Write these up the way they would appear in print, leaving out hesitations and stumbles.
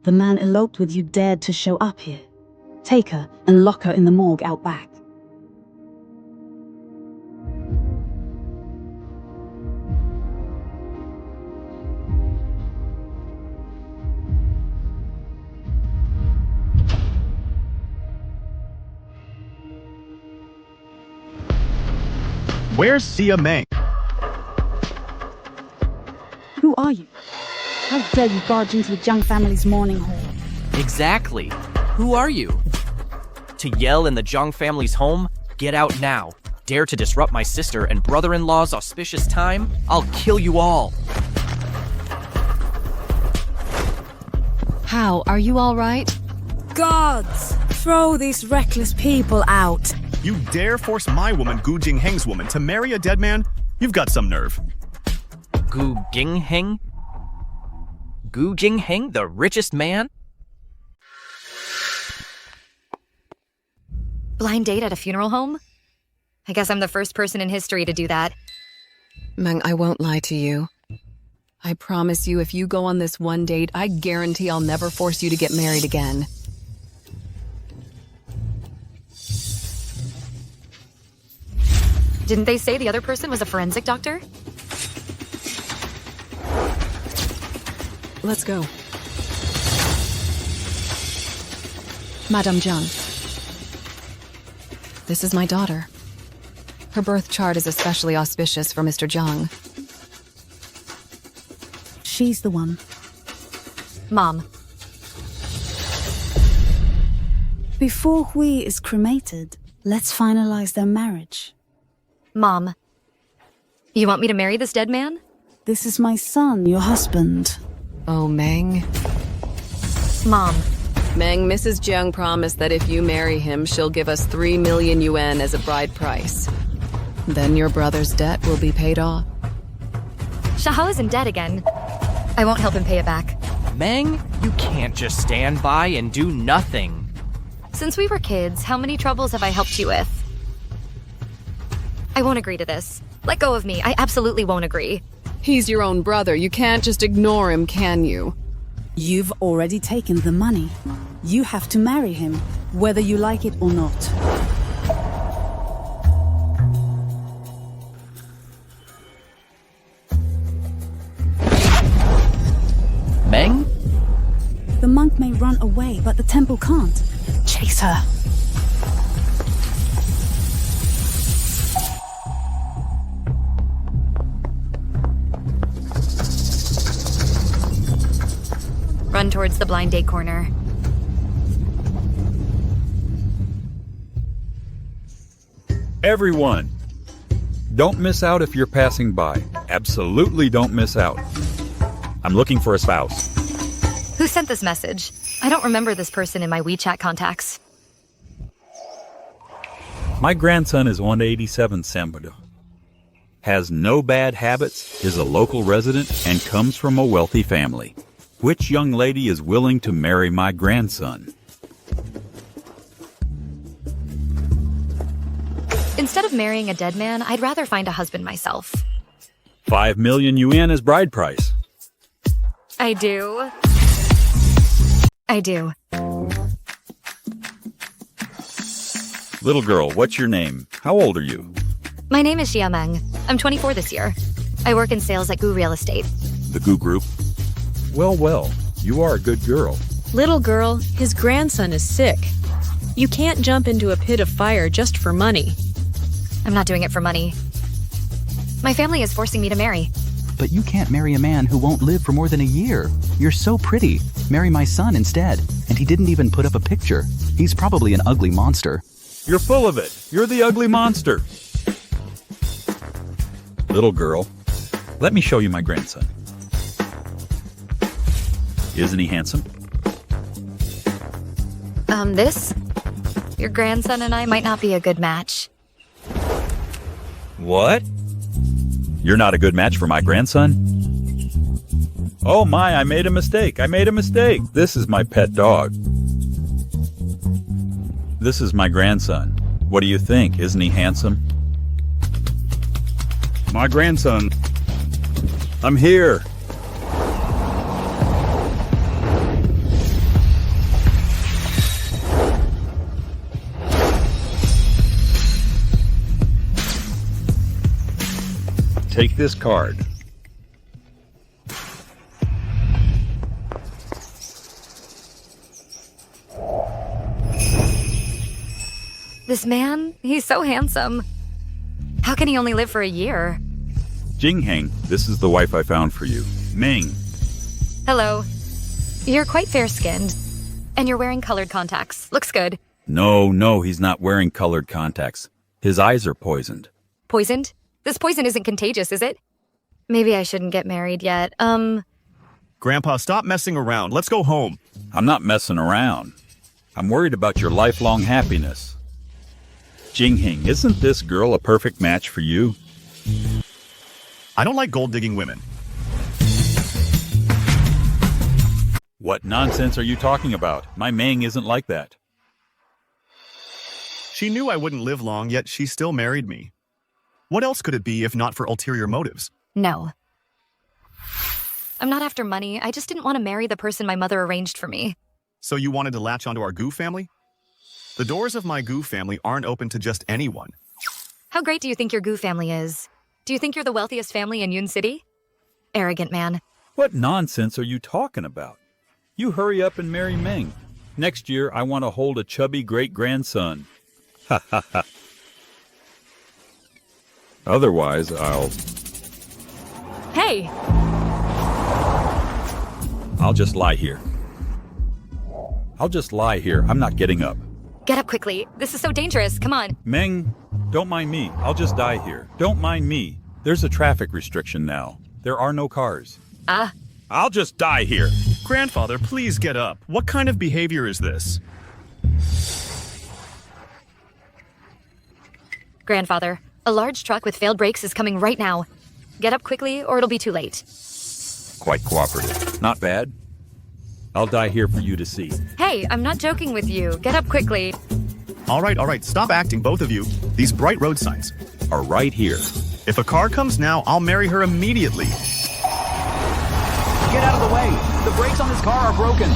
The man eloped with you dared to show up here. Take her and lock her in the morgue out back. Where's Sia Meng? Who are you? How dare you barge into the Jiang family's mourning hall? Exactly. Who are you? To yell in the Zhang family's home? Get out now. Dare to disrupt my sister and brother-in-law's auspicious time? I'll kill you all. How? Are you all right? Gods! Throw these reckless people out! You dare force my woman, Gu Jingheng's woman, to marry a dead man? You've got some nerve. Gu Jingheng? Gu Jingheng, the richest man? Blind date at a funeral home? I guess I'm the first person in history to do that. Meng, I won't lie to you. I promise you, if you go on this one date, I guarantee I'll never force you to get married again. Didn't they say the other person was a forensic doctor? Let's go. Madame Jiang. This is my daughter. Her birth chart is especially auspicious for Mr. Jiang. She's the one. Mom. Before Hui is cremated, let's finalize their marriage. Mom. You want me to marry this dead man? This is my son, your husband. Oh, Meng. Mom. Meng, Mrs. Jiang promised that if you marry him, she'll give us 3 million yuan as a bride price. Then your brother's debt will be paid off. Shahao is in debt again. I won't help him pay it back. Meng, you can't just stand by and do nothing. Since we were kids, how many troubles have I helped you with? I won't agree to this. Let go of me. I absolutely won't agree. He's your own brother. You can't just ignore him, can you? You've already taken the money. You have to marry him, whether you like it or not. Meng? The monk may run away, but the temple can't. Chase her. Run towards the blind date corner. Everyone, don't miss out if you're passing by. Absolutely don't miss out. I'm looking for a spouse. Who sent this message? I don't remember this person in my WeChat contacts. My grandson is 187 Sambudo. Has no bad habits, is a local resident, and comes from a wealthy family. Which young lady is willing to marry my grandson? Instead of marrying a dead man, I'd rather find a husband myself. 5 million yuan as bride price. I do. I do. Little girl, what's your name? How old are you? My name is Xia Meng. I'm 24 this year. I work in sales at Gu Real Estate. The Gu Group? Well, you are a good girl. Little girl, his grandson is sick. You can't jump into a pit of fire just for money. I'm not doing it for money. My family is forcing me to marry. But you can't marry a man who won't live for more than a year. You're so pretty. Marry my son instead. And he didn't even put up a picture. He's probably an ugly monster. You're full of it. You're the ugly monster. Little girl, let me show you my grandson. Isn't he handsome? This? Your grandson and I might not be a good match. What? You're not a good match for my grandson? Oh my, I made a mistake. This is my pet dog. This is my grandson. What do you think? Isn't he handsome? My grandson. I'm here. take this card. This man, he's so handsome. How can he only live for a year? Jingheng, this is the wife I found for you. Ming. Hello. You're quite fair-skinned. And you're wearing colored contacts. Looks good. No, he's not wearing colored contacts. His eyes are poisoned. Poisoned? This poison isn't contagious, is it? Maybe I shouldn't get married yet. Grandpa, stop messing around. Let's go home. I'm not messing around. I'm worried about your lifelong happiness. Jingheng, isn't this girl a perfect match for you? I don't like gold-digging women. What nonsense are you talking about? My Ming isn't like that. She knew I wouldn't live long, yet she still married me. What else could it be if not for ulterior motives? No. I'm not after money. I just didn't want to marry the person my mother arranged for me. So you wanted to latch onto our Gu family? The doors of my Gu family aren't open to just anyone. How great do you think your Gu family is? Do you think you're the wealthiest family in Yun City? Arrogant man. What nonsense are you talking about? You hurry up and marry Ming. Next year, I want to hold a chubby great-grandson. Ha ha ha. Otherwise, Hey! I'll just lie here. I'm not getting up. Get up quickly. This is so dangerous. Come on. Ming, don't mind me. I'll just die here. Don't mind me. There's a traffic restriction now. There are no cars. I'll just die here. Grandfather, please get up. What kind of behavior is this? Grandfather, a large truck with failed brakes is coming right now. Get up quickly or it'll be too late. Quite cooperative. Not bad. I'll die here for you to see. Hey, I'm not joking with you. Get up quickly. All right. Stop acting, both of you. These bright road signs Are right here. If a car comes now, I'll marry her immediately. Get out of the way! The brakes on this car are broken!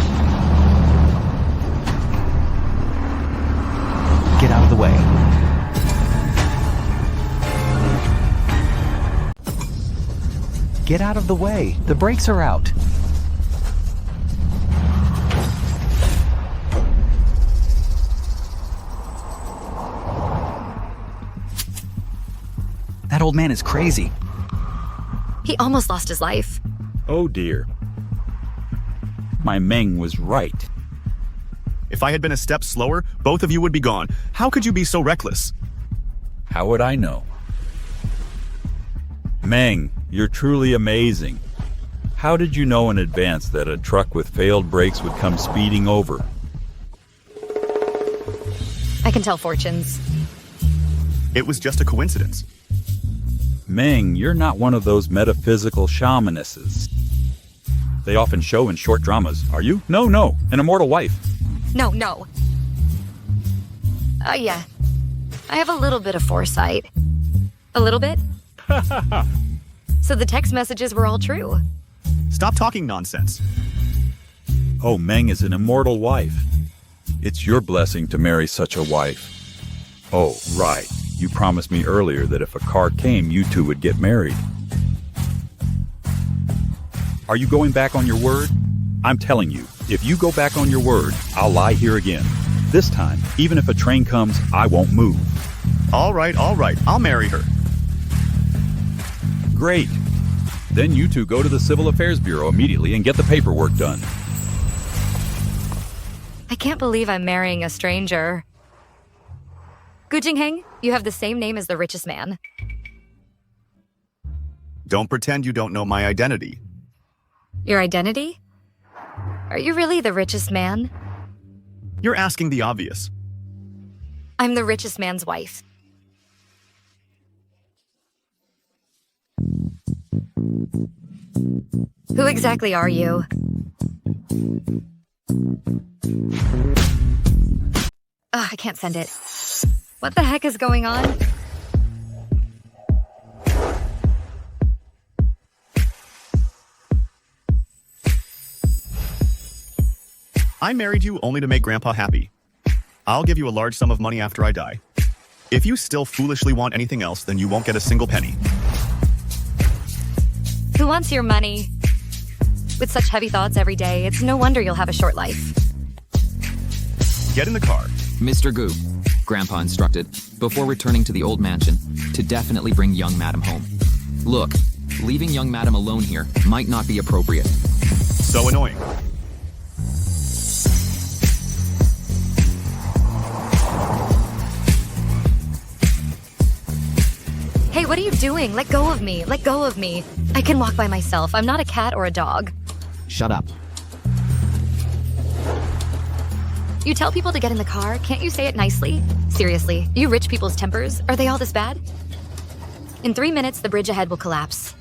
Get out of the way. Get out of the way! The brakes are out! That old man is crazy. He almost lost his life. Oh dear. My Ming was right. If I had been a step slower, both of you would be gone. How could you be so reckless? How would I know? Meng, you're truly amazing. How did you know in advance that a truck with failed brakes would come speeding over? I can tell fortunes. It was just a coincidence. Meng, you're not one of those metaphysical shamanesses they often show in short dramas, are you? No, an immortal wife. No. Yeah. I have a little bit of foresight. A little bit? So the text messages were all true. Stop talking nonsense. Oh, Meng is an immortal wife. It's your blessing to marry such a wife. Oh, right. You promised me earlier that if a car came, you two would get married. Are you going back on your word? I'm telling you, if you go back on your word, I'll lie here again. This time, even if a train comes, I won't move. All right. I'll marry her. Great. Then you two go to the Civil Affairs Bureau immediately and get the paperwork done. I can't believe I'm marrying a stranger. Gu Jingheng, you have the same name as the richest man. Don't pretend you don't know my identity. Your identity? Are you really the richest man? You're asking the obvious. I'm the richest man's wife. Who exactly are you? Ugh, I can't send it. What the heck is going on? I married you only to make Grandpa happy. I'll give you a large sum of money after I die. If you still foolishly want anything else, then you won't get a single penny. Who wants your money? With such heavy thoughts every day, it's no wonder you'll have a short life. Get in the car. Mr. Gu, Grandpa instructed, before returning to the old mansion, to definitely bring young Madam home. Look, leaving young Madam alone here might not be appropriate. So annoying. Hey, what are you doing? Let go of me. Let go of me. I can walk by myself. I'm not a cat or a dog. Shut up. You tell people to get in the car, can't you say it nicely? Seriously, you rich people's tempers, are they all this bad? In 3 minutes, the bridge ahead will collapse.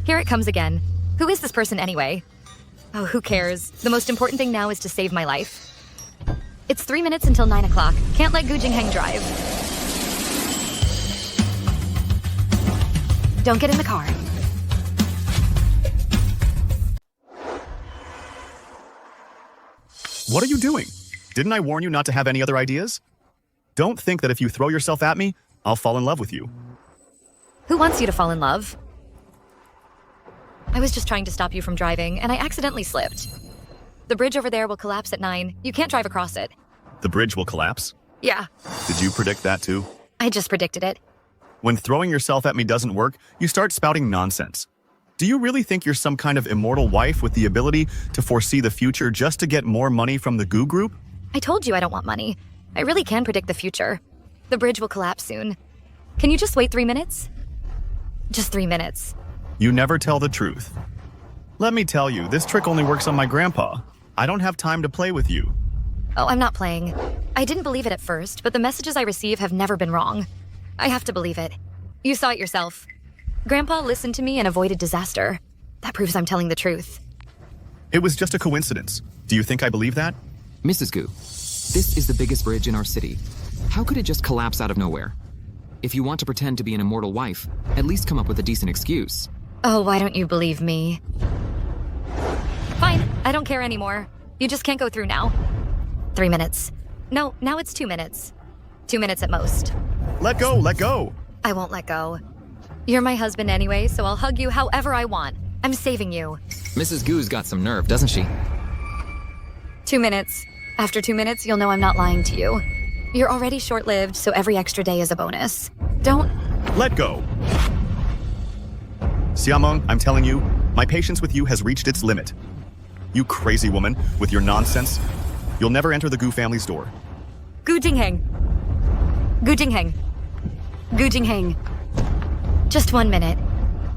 Here it comes again. Who is this person anyway? Oh, who cares? The most important thing now is to save my life. It's 3 minutes until 9 o'clock. Can't let Jingheng drive. Don't get in the car. What are you doing? Didn't I warn you not to have any other ideas? Don't think that if you throw yourself at me, I'll fall in love with you. Who wants you to fall in love? I was just trying to stop you from driving, and I accidentally slipped. The bridge over there will collapse at 9. You can't drive across it. The bridge will collapse? Yeah, Did you predict that too? I just predicted it. When throwing yourself at me doesn't work, you start spouting nonsense. Do you really think you're some kind of immortal wife with the ability to foresee the future just to get more money from the Goo Group? I told you I don't want money. I really can predict the future. The bridge will collapse soon. Can you just wait 3 minutes? Just 3 minutes. You never tell the truth. Let me tell you, this trick only works on my grandpa. I don't have time to play with you. Oh, I'm not playing. I didn't believe it at first, but the messages I receive have never been wrong. I have to believe it. You saw it yourself. Grandpa listened to me and avoided disaster. That proves I'm telling the truth. It was just a coincidence. Do you think I believe that? Mrs. Gu, this is the biggest bridge in our city. How could it just collapse out of nowhere? If you want to pretend to be an immortal wife, at least come up with a decent excuse. Oh, why don't you believe me? Fine, I don't care anymore. You just can't go through now. 3 minutes. No, now it's 2 minutes. 2 minutes at most. Let go, let go! I won't let go. You're my husband anyway, so I'll hug you however I want. I'm saving you. Mrs. Gu's got some nerve, doesn't she? 2 minutes. After 2 minutes, you'll know I'm not lying to you. You're already short-lived, so every extra day is a bonus. Don't... Let go! Xiameng, I'm telling you, my patience with you has reached its limit. You crazy woman, with your nonsense. You'll never enter the Gu family's door. Gu Jingheng. Gu Jingheng. Gu Jingheng. Just 1 minute.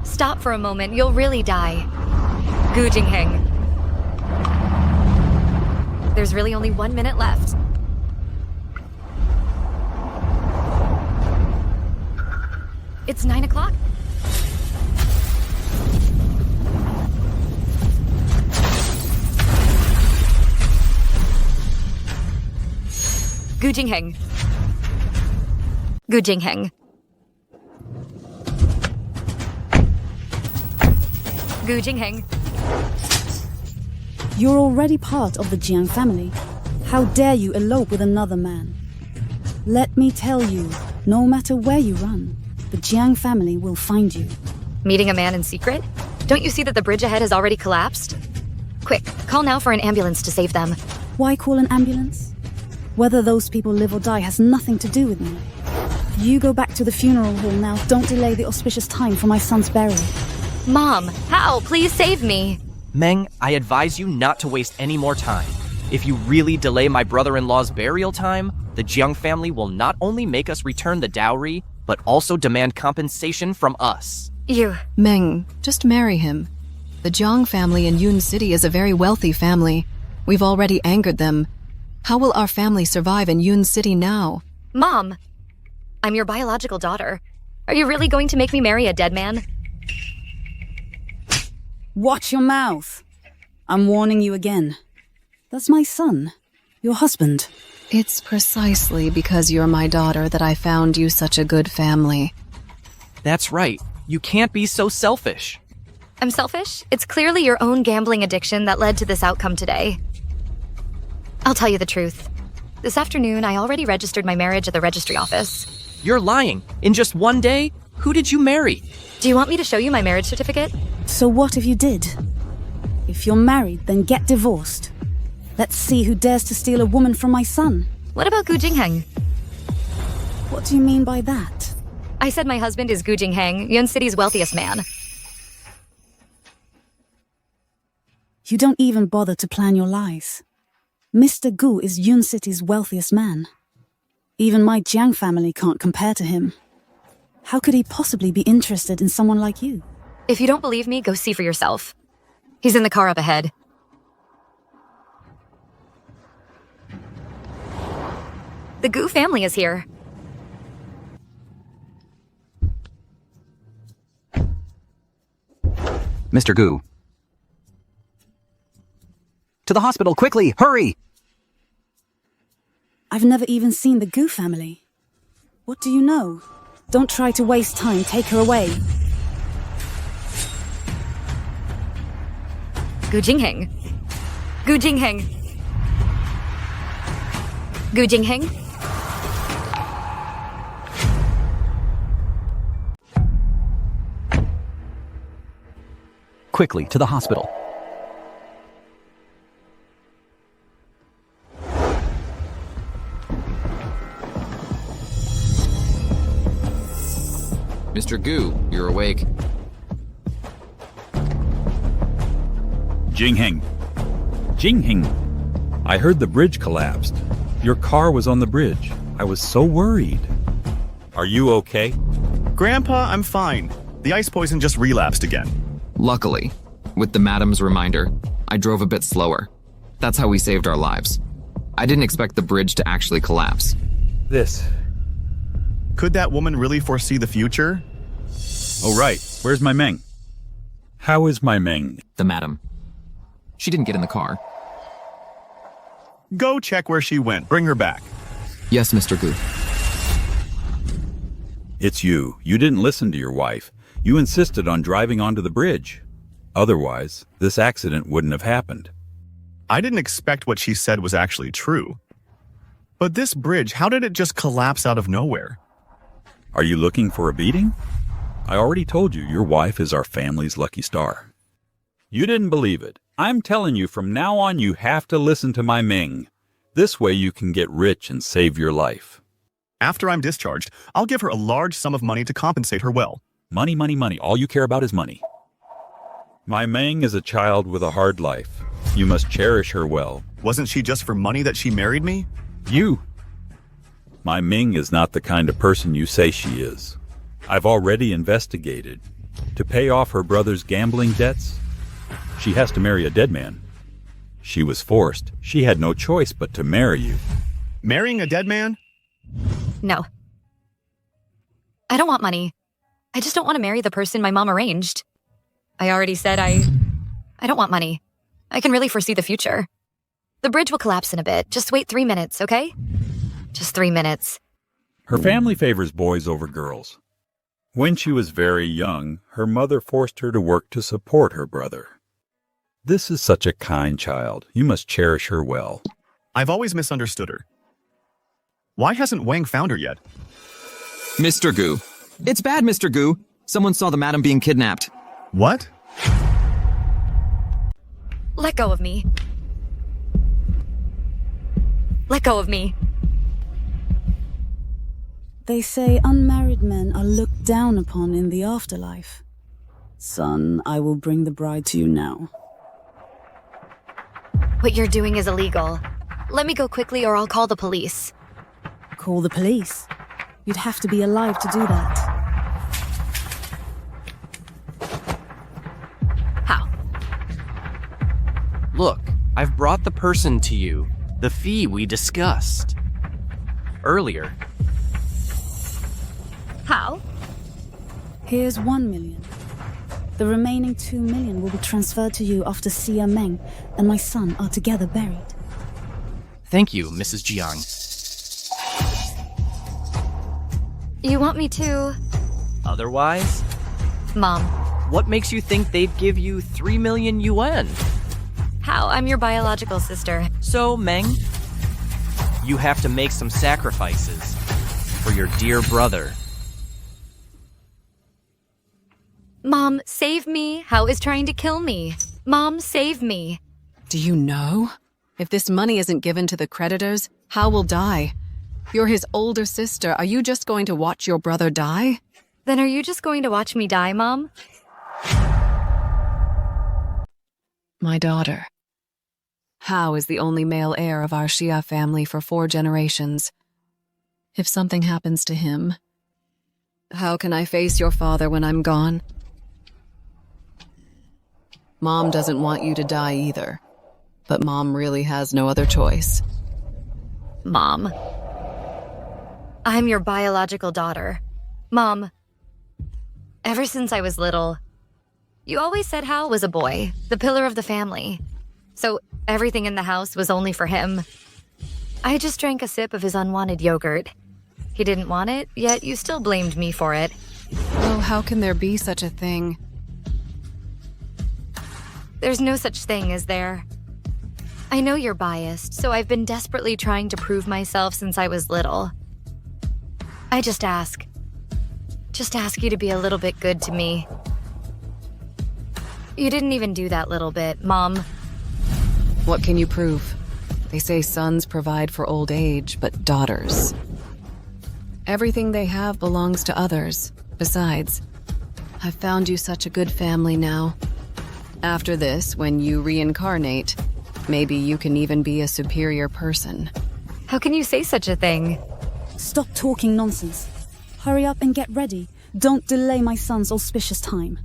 Stop for a moment, you'll really die. Gu Jingheng. There's really only 1 minute left. It's 9 o'clock. Gu Jingheng. Gu Jingheng. Gu Jingheng. You're already part of the Jiang family. How dare you elope with another man? Let me tell you, no matter where you run, the Jiang family will find you. Meeting a man in secret? Don't you see that the bridge ahead has already collapsed? Quick, call now for an ambulance to save them. Why call an ambulance? Whether those people live or die has nothing to do with me. You go back to the funeral hall now. Don't delay the auspicious time for my son's burial. Mom, how? Please save me. Meng, I advise you not to waste any more time. If you really delay my brother-in-law's burial time, the Jiang family will not only make us return the dowry, but also demand compensation from us. You... Meng, just marry him. The Jiang family in Yun City is a very wealthy family. We've already angered them. How will our family survive in Yun City now? Mom! I'm your biological daughter. Are you really going to make me marry a dead man? Watch your mouth. I'm warning you again. That's my son, your husband. It's precisely because you're my daughter that I found you such a good family. That's right. You can't be so selfish. I'm selfish? It's clearly your own gambling addiction that led to this outcome today. I'll tell you the truth. This afternoon, I already registered my marriage at the registry office. You're lying. In just 1 day, Who did you marry? Do you want me to show you my marriage certificate? So what if you did? If you're married, then get divorced. Let's see who dares to steal a woman from my son. What about Gu Jingheng? What do you mean by that? I said my husband is Gu Jingheng, Yun City's wealthiest man. You don't even bother to plan your lies. Mr. Gu is Yun City's wealthiest man. Even my Jiang family can't compare to him. How could he possibly be interested in someone like you? If you don't believe me, go see for yourself. He's in the car up ahead. The Gu family is here. Mr. Gu. To the hospital, quickly, hurry! I've never even seen the Gu family. What do you know? Don't try to waste time, take her away. Gu Jingheng. Gu Jingheng. Gu Jingheng. Quickly, to the hospital. Mr. Gu, you're awake. Jingheng. Jingheng. I heard the bridge collapsed. Your car was on the bridge. I was so worried. Are you okay? Grandpa, I'm fine. The ice poison just relapsed again. Luckily, with the madam's reminder, I drove a bit slower. That's how we saved our lives. I didn't expect the bridge to actually collapse. This. Could that woman really foresee the future? Oh, right. Where's my Meng? How is my Meng? The madam. She didn't get in the car. Go check where she went. Bring her back. Yes, Mr. Gu. It's you. You didn't listen to your wife. You insisted on driving onto the bridge. Otherwise, this accident wouldn't have happened. I didn't expect what she said was actually true. But this bridge, how did it just collapse out of nowhere? Are you looking for a beating? I already told you your wife is our family's lucky star. You didn't believe it. I'm telling you, from now on you have to listen to my Ming. This way you can get rich and save your life. After I'm discharged, I'll give her a large sum of money to compensate her well. Money, money, money. All you care about is money. My Meng is a child with a hard life. You must cherish her well. Wasn't she just for money that she married me? You. My Ming is not the kind of person you say she is. I've already investigated. To pay off her brother's gambling debts, she has to marry a dead man. She was forced. She had no choice but to marry you. Marrying a dead man? No. I don't want money. I just don't want to marry the person my mom arranged. I already said I don't want money. I can really foresee the future. The bridge will collapse in a bit. Just wait 3 minutes, okay? Just 3 minutes. Her family favors boys over girls. When she was very young, her mother forced her to work to support her brother. This is such a kind child. You must cherish her well. I've always misunderstood her. Why hasn't Wang found her yet? Mr. Gu. It's bad, Mr. Gu. Someone saw the madam being kidnapped. What? Let go of me. Let go of me. They say unmarried men are looked down upon in the afterlife. Son, I will bring the bride to you now. What you're doing is illegal. Let me go quickly or I'll call the police. Call the police? You'd have to be alive to do that. How? Look, I've brought the person to you. The fee we discussed earlier. How? Here's 1 million. The remaining 2 million will be transferred to you after Xia Meng and my son are together buried. Thank you, Mrs. Jiang. You want me to? Otherwise? Mom. What makes you think they'd give you 3 million yuan? How? I'm your biological sister. So, Meng, you have to make some sacrifices for your dear brother. Mom, save me. Hao is trying to kill me. Mom, save me. Do you know? If this money isn't given to the creditors, Hao will die. You're his older sister. Are you just going to watch your brother die? Then are you just going to watch me die, Mom? My daughter. Hao is the only male heir of our Shia family for 4 generations. If something happens to him, how can I face your father when I'm gone? Mom doesn't want you to die either, but Mom really has no other choice. Mom. I'm your biological daughter. Mom, ever since I was little, you always said Hal was a boy, the pillar of the family. So everything in the house was only for him. I just drank a sip of his unwanted yogurt. He didn't want it, yet you still blamed me for it. Oh, how can there be such a thing? There's no such thing, is there? I know you're biased, so I've been desperately trying to prove myself since I was little. I just ask you to be a little bit good to me. You didn't even do that little bit, Mom. What can you prove? They say sons provide for old age, but daughters. Everything they have belongs to others. Besides, I've found you such a good family now. After this, when you reincarnate, maybe you can even be a superior person. How can you say such a thing? Stop talking nonsense. Hurry up and get ready. Don't delay my son's auspicious time.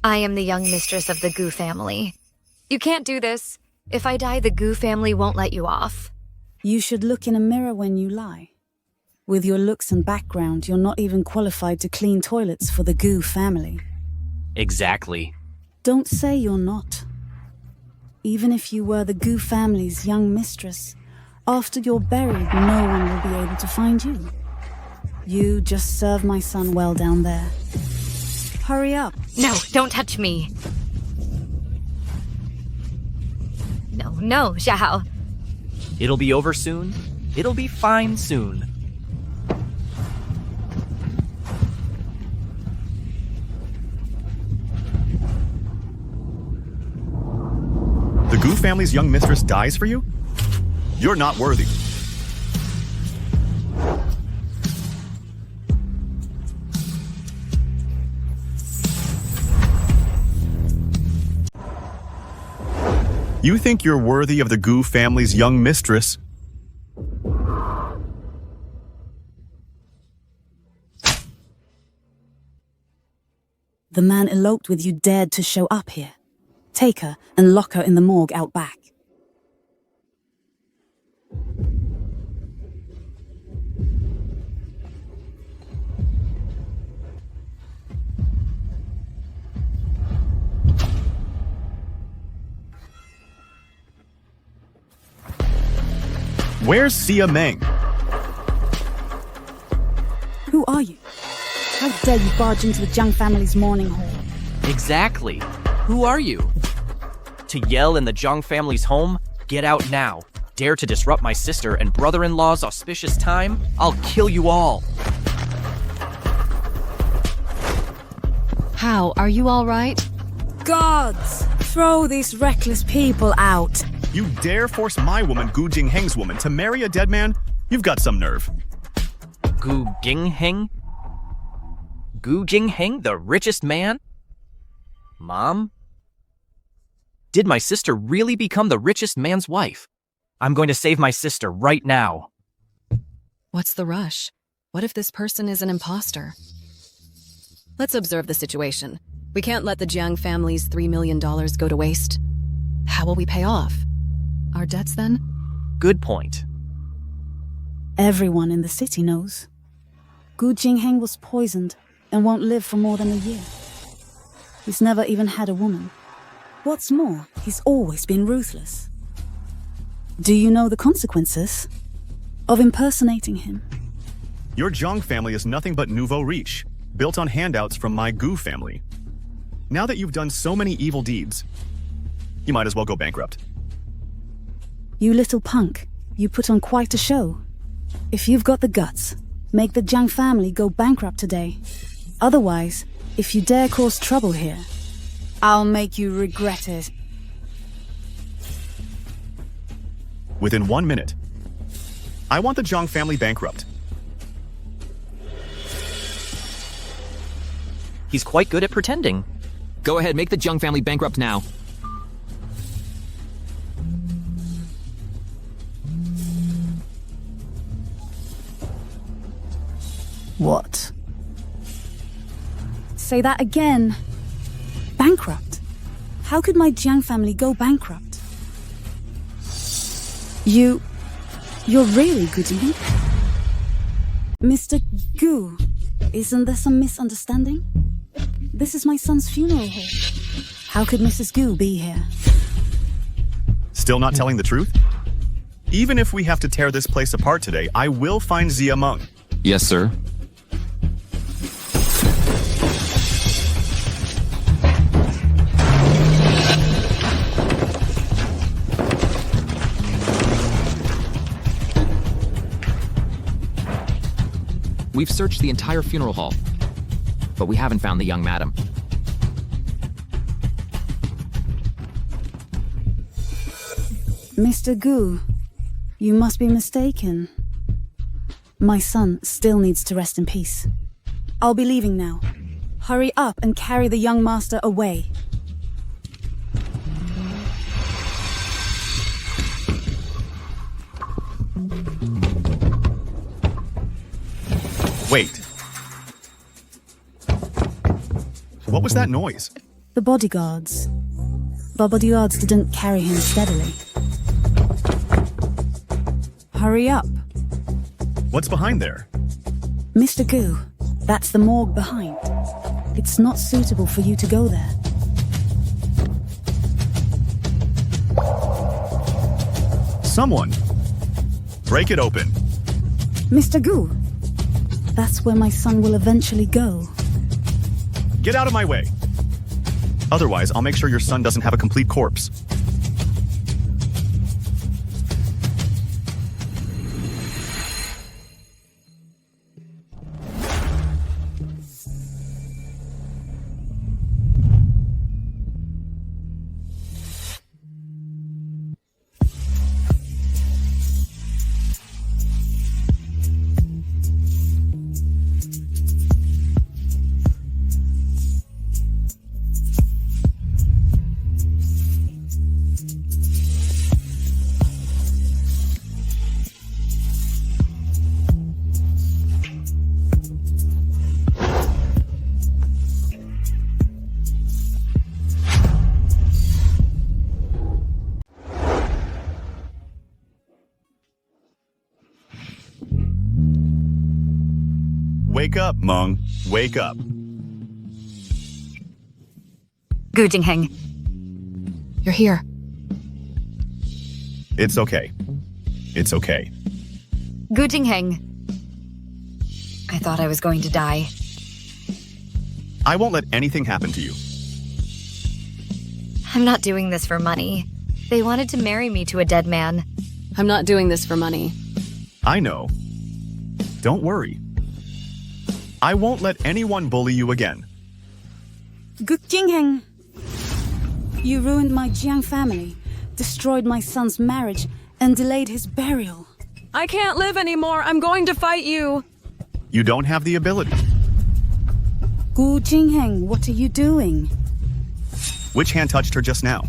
I am the young mistress of the Gu family. You can't do this. If I die, the Gu family won't let you off. You should look in a mirror when you lie. With your looks and background, you're not even qualified to clean toilets for the Gu family. Exactly. Don't say you're not. Even if you were the Gu family's young mistress, after you're buried, no one will be able to find you. You just serve my son well down there. Hurry up. No, don't touch me. No, Xiahao. It'll be over soon. It'll be fine soon. The Gu family's young mistress dies for you? You're not worthy. You think you're worthy of the Gu family's young mistress? The man eloped with you dared to show up here. Take her and lock her in the morgue out back. Where's Sia Meng? Who are you? How dare you barge into the Jiang family's mourning hall? Exactly. Who are you? To yell in the Zhang family's home? Get out now. Dare to disrupt my sister and brother-in-law's auspicious time? I'll kill you all. Hao, are you all right? Gods! Throw these reckless people out. You dare force my woman, Gu Jingheng's woman, to marry a dead man? You've got some nerve. Gu Jingheng? Gu Jingheng, the richest man? Mom? Did my sister really become the richest man's wife? I'm going to save my sister right now. What's the rush? What if this person is an imposter? Let's observe the situation. We can't let the Jiang family's $3 million go to waste. How will we pay off? Our debts, then? Good point. Everyone in the city knows. Gu Jingheng was poisoned and won't live for more than a year. He's never even had a woman. What's more, he's always been ruthless. Do you know the consequences of impersonating him? Your Zhang family is nothing but nouveau riche, built on handouts from my Gu family. Now that you've done so many evil deeds, you might as well go bankrupt. You little punk, you put on quite a show. If you've got the guts, make the Jiang family go bankrupt today. Otherwise, if you dare cause trouble here, I'll make you regret it. Within 1 minute. I want the Jiang family bankrupt. He's quite good at pretending. Go ahead, make the Jung family bankrupt now. What? Say that again. Bankrupt? How could my Jiang family go bankrupt? You're really good to me? Mr. Gu, isn't there some misunderstanding? This is my son's funeral hall. How could Mrs. Gu be here? Still not telling the truth? Even if we have to tear this place apart today, I will find Zia Meng. Yes, sir. We've searched the entire funeral hall, but we haven't found the young madam. Mr. Gu, you must be mistaken. My son still needs to rest in peace. I'll be leaving now. Hurry up and carry the young master away. Wait. What was that noise? The bodyguards. The bodyguards didn't carry him steadily. Hurry up. What's behind there? Mr. Gu, that's the morgue behind. It's not suitable for you to go there. Someone. Break it open. Mr. Gu, that's where my son will eventually go. Get out of my way. Otherwise, I'll make sure your son doesn't have a complete corpse. Wake up, Meng. Wake up. Gu Jingheng. You're here. It's okay. It's okay. Gu Jingheng. I thought I was going to die. I won't let anything happen to you. I'm not doing this for money. They wanted to marry me to a dead man. I'm not doing this for money. I know. Don't worry. I won't let anyone bully you again. Gu Jingheng, you ruined my Jiang family, destroyed my son's marriage, and delayed his burial. I can't live anymore. I'm going to fight you. You don't have the ability. Gu Jingheng, what are you doing? Which hand touched her just now?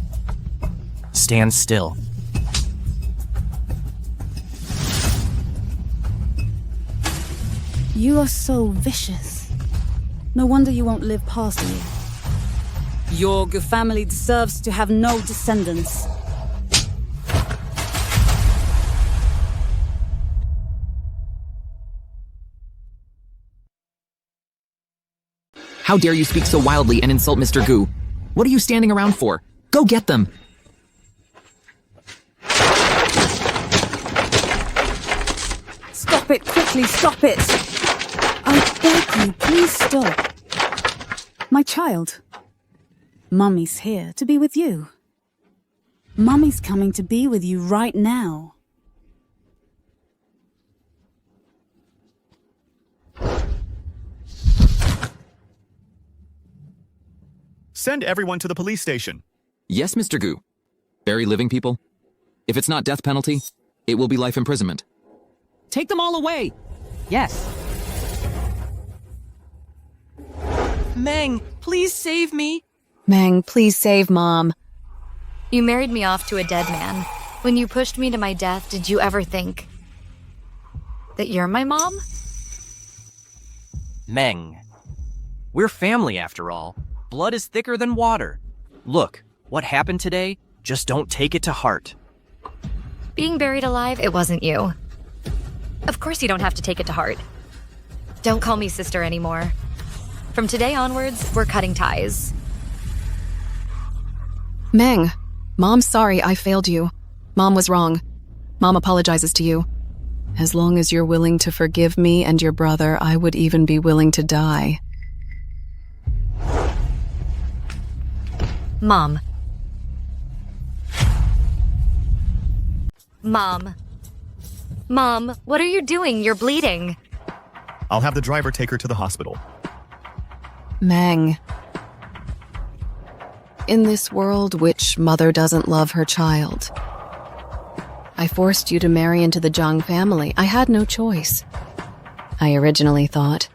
Stand still. You are so vicious. No wonder you won't live past a year. Your Gu family deserves to have no descendants. How dare you speak so wildly and insult Mr. Gu? What are you standing around for? Go get them! Stop it, quickly, stop it! I beg you, please stop. My child. Mummy's here to be with you. Mummy's coming to be with you right now. Send everyone to the police station. Yes, Mr. Gu. Bury living people. If it's not death penalty, it will be life imprisonment. Take them all away! Yes. Meng, please save me. Meng, please save Mom. You married me off to a dead man. When you pushed me to my death, did you ever think that you're my mom? Meng. We're family after all. Blood is thicker than water. Look, what happened today, just don't take it to heart. Being buried alive, it wasn't you. Of course you don't have to take it to heart. Don't call me sister anymore. From today onwards, we're cutting ties. Meng, Mom's sorry I failed you. Mom was wrong. Mom apologizes to you. As long as you're willing to forgive me and your brother, I would even be willing to die. Mom. Mom. Mom, what are you doing? You're bleeding. I'll have the driver take her to the hospital. Meng. In this world, which mother doesn't love her child? I forced you to marry into the Zhang family. I had no choice. I originally thought,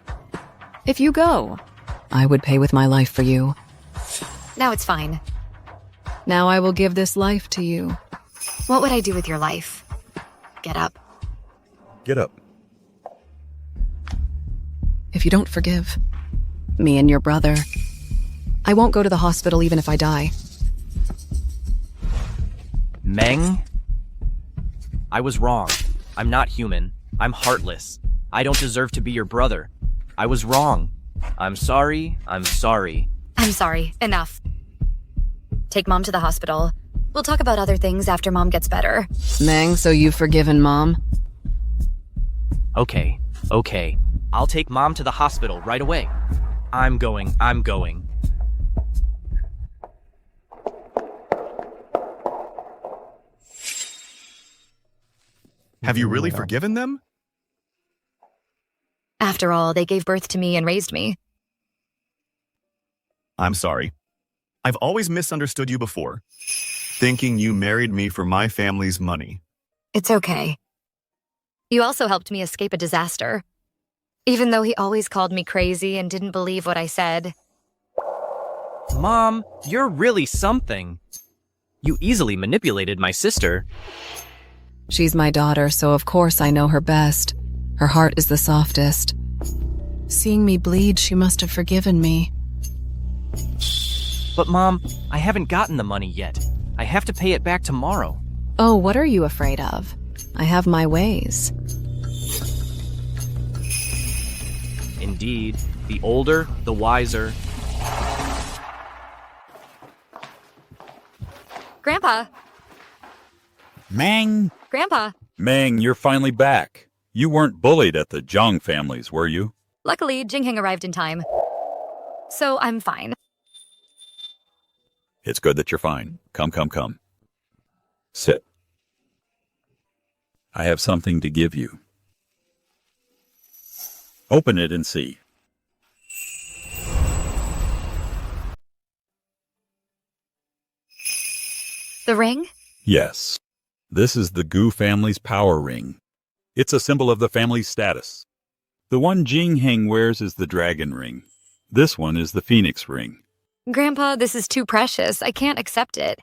if you go, I would pay with my life for you. Now it's fine. Now I will give this life to you. What would I do with your life? Get up. Get up. If you don't forgive me and your brother, I won't go to the hospital even if I die. Meng? I was wrong. I'm not human. I'm heartless. I don't deserve to be your brother. I was wrong. I'm sorry. I'm sorry. I'm sorry. Enough. Take Mom to the hospital. We'll talk about other things after Mom gets better. Meng, so you've forgiven Mom? Okay. I'll take Mom to the hospital right away. I'm going. Have you really forgiven them? After all, they gave birth to me and raised me. I'm sorry. I've always misunderstood you before, thinking you married me for my family's money. It's okay. You also helped me escape a disaster. Even though he always called me crazy and didn't believe what I said. Mom, you're really something. You easily manipulated my sister. She's my daughter, so of course I know her best. Her heart is the softest. Seeing me bleed, she must have forgiven me. But Mom, I haven't gotten the money yet. I have to pay it back tomorrow. Oh, what are you afraid of? I have my ways. Indeed, the older, the wiser. Grandpa! Meng! Grandpa! Meng, you're finally back. You weren't bullied at the Zhang families, were you? Luckily, Jingheng arrived in time. So I'm fine. It's good that you're fine. Come. Sit. I have something to give you. Open it and see. The ring? Yes. This is the Gu family's power ring. It's a symbol of the family's status. The one Jingheng wears is the dragon ring. This one is the phoenix ring. Grandpa, this is too precious. I can't accept it.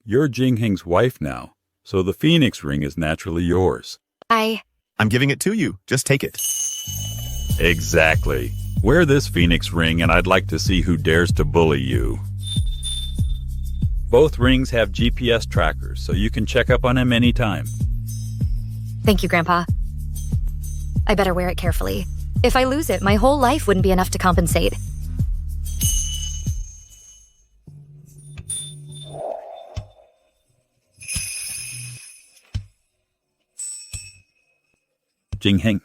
You're Jingheng's wife now, so the phoenix ring is naturally yours. I'm giving it to you. Just take it. Exactly. Wear this phoenix ring and I'd like to see who dares to bully you. Both rings have GPS trackers, so you can check up on him anytime. Thank you, Grandpa. I better wear it carefully. If I lose it, my whole life wouldn't be enough to compensate. Jingheng,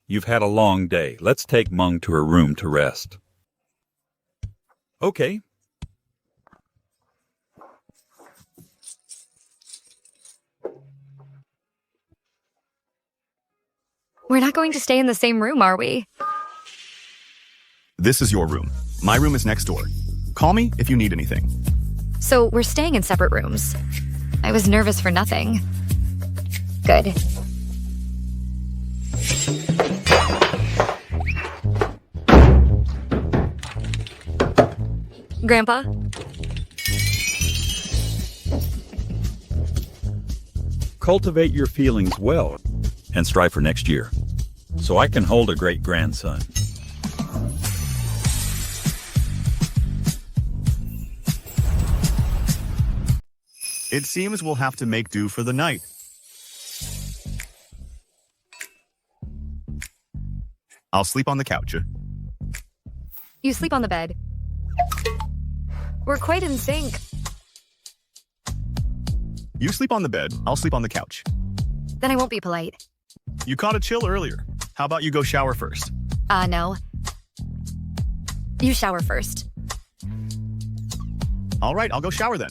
you've had a long day. Let's take Meng to her room to rest. Okay. We're not going to stay in the same room, are we? This is your room. My room is next door. Call me if you need anything. So we're staying in separate rooms. I was nervous for nothing. Good. Grandpa? Cultivate your feelings well and strive for next year, so I can hold a great grandson. It seems we'll have to make do for the night. I'll sleep on the couch. You sleep on the bed. We're quite in sync. You sleep on the bed, I'll sleep on the couch. Then I won't be polite. You caught a chill earlier. How about you go shower first? No. You shower first. All right, I'll go shower then.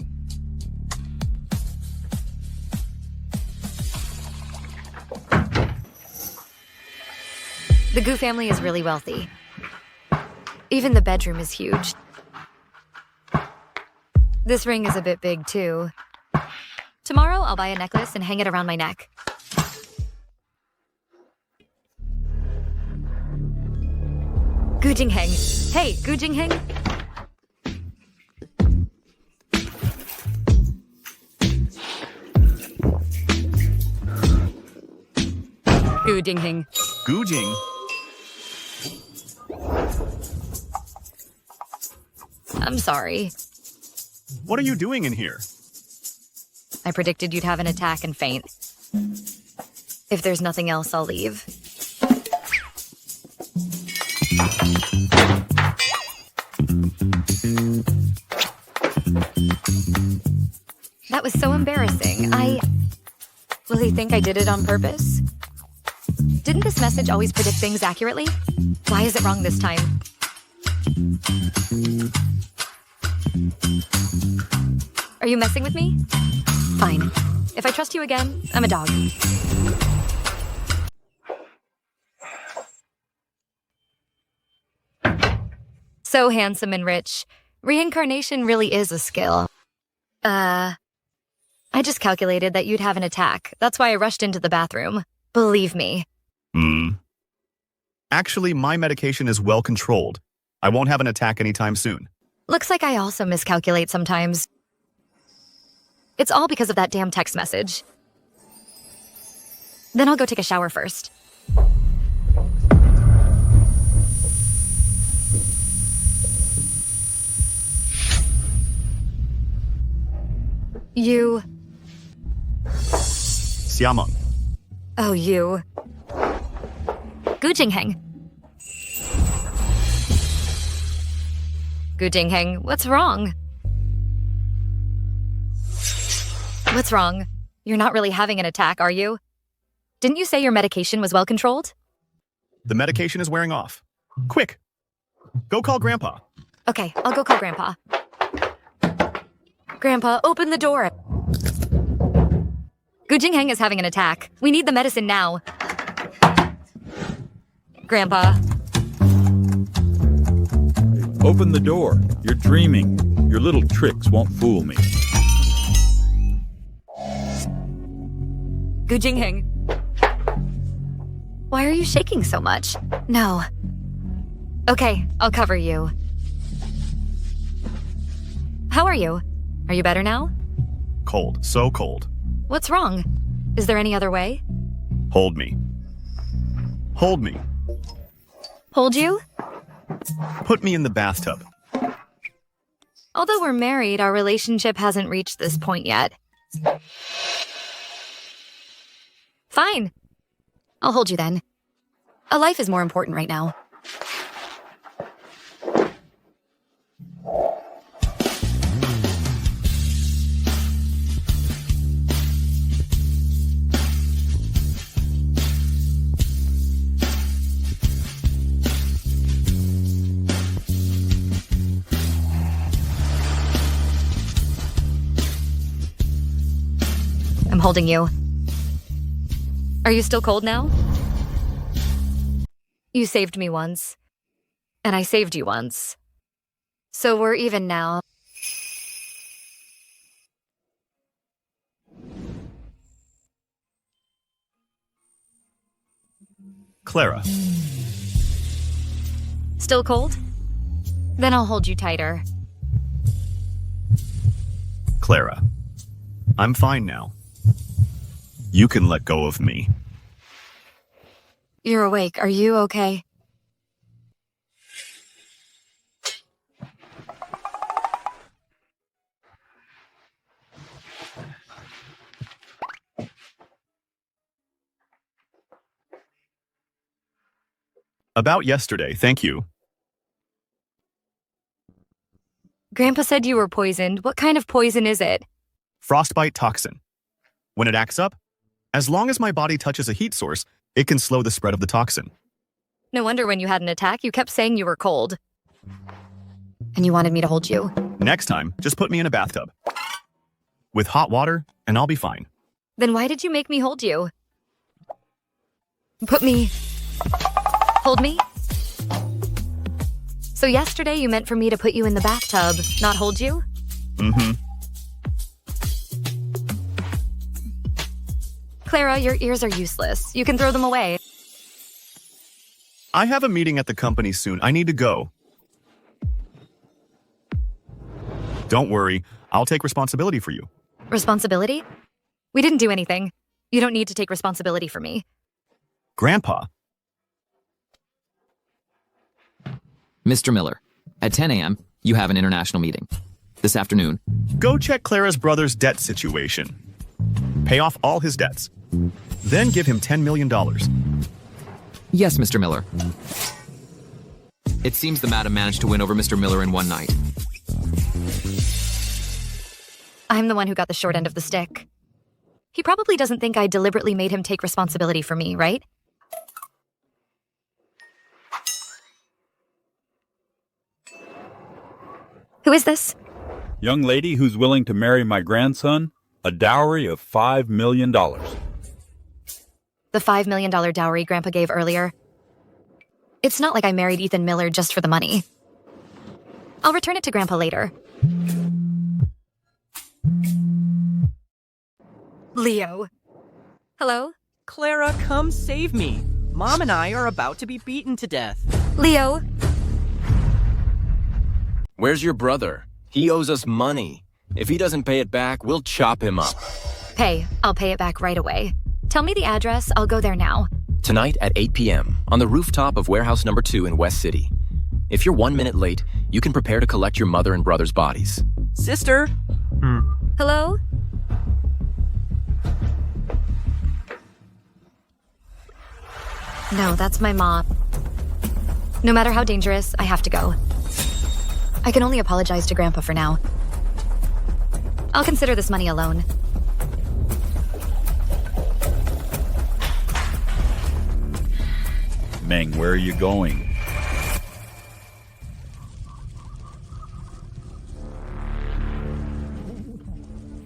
The Gu family is really wealthy. Even the bedroom is huge. This ring is a bit big, too. Tomorrow, I'll buy a necklace and hang it around my neck. Gu Jingheng. Hey, Gu Jingheng. Gu Jingheng. Gujing? I'm sorry. What are you doing in here? I predicted you'd have an attack and faint. If there's nothing else, I'll leave. That was so embarrassing. Will he think I did it on purpose? Didn't this message always predict things accurately? Why is it wrong this time? Are you messing with me? Fine. If I trust you again, I'm a dog. So handsome and rich. Reincarnation really is a skill. I just calculated that you'd have an attack. That's why I rushed into the bathroom. Believe me. Actually, my medication is well controlled. I won't have an attack anytime soon. Looks like I also miscalculate sometimes. It's all because of that damn text message. Then I'll go take a shower first. You... Xiameng. Oh, you. Gu Jingheng. Gu Jingheng, what's wrong? What's wrong? You're not really having an attack, are you? Didn't you say your medication was well controlled? The medication is wearing off. Quick! Go call Grandpa. Okay, I'll go call Grandpa. Grandpa, open the door. Gu Jingheng is having an attack. We need the medicine now. Grandpa. Open the door. You're dreaming. Your little tricks won't fool me. Gu Jingheng. Why are you shaking so much? No. Okay, I'll cover you. How are you? Are you better now? Cold. So cold. What's wrong? Is there any other way? Hold me. Hold me. Hold you? Put me in the bathtub. Although we're married, our relationship hasn't reached this point yet. Fine. I'll hold you then. A life is more important right now. I'm holding you. Are you still cold now? You saved me once. And I saved you once. So we're even now. Clara. Still cold? Then I'll hold you tighter. Clara. I'm fine now. You can let go of me. You're awake. Are you okay? About yesterday, thank you. Grandpa said you were poisoned. What kind of poison is it? Frostbite toxin. When it acts up, as long as my body touches a heat source, it can slow the spread of the toxin. No wonder when you had an attack, you kept saying you were cold. And you wanted me to hold you. Next time, just put me in a bathtub. With hot water, and I'll be fine. Then why did you make me hold you? Hold me? So yesterday you meant for me to put you in the bathtub, not hold you? Mm-hmm. Clara, your ears are useless. You can throw them away. I have a meeting at the company soon. I need to go. Don't worry. I'll take responsibility for you. Responsibility? We didn't do anything. You don't need to take responsibility for me. Grandpa. Mr. Miller, at 10 a.m., you have an international meeting. This afternoon, Go check Clara's brother's debt situation. Pay off all his debts. Then give him $10 million. yes, Mr. Miller. It seems the madam managed to win over Mr. Miller in one night. I'm the one who got the short end of the stick. He probably doesn't think I deliberately made him take responsibility for me, right? Who is this? Young lady who's willing to marry my grandson, a dowry of $5 million. The $5 million dowry Grandpa gave earlier. It's not like I married Ethan Miller just for the money. I'll return it to Grandpa later. Leo. Hello? Clara, come save me. Mom and I are about to be beaten to death. Leo? Where's your brother? He owes us money. If he doesn't pay it back, we'll chop him up. I'll pay it back right away. Tell me the address, I'll go there now. Tonight at 8 p.m. on the rooftop of warehouse number 2 in West City. If you're 1 minute late, you can prepare to collect your mother and brother's bodies. Sister? Hello? No, that's my mom. No matter how dangerous, I have to go. I can only apologize to Grandpa for now. I'll consider this money a loan. Meng, where are you going?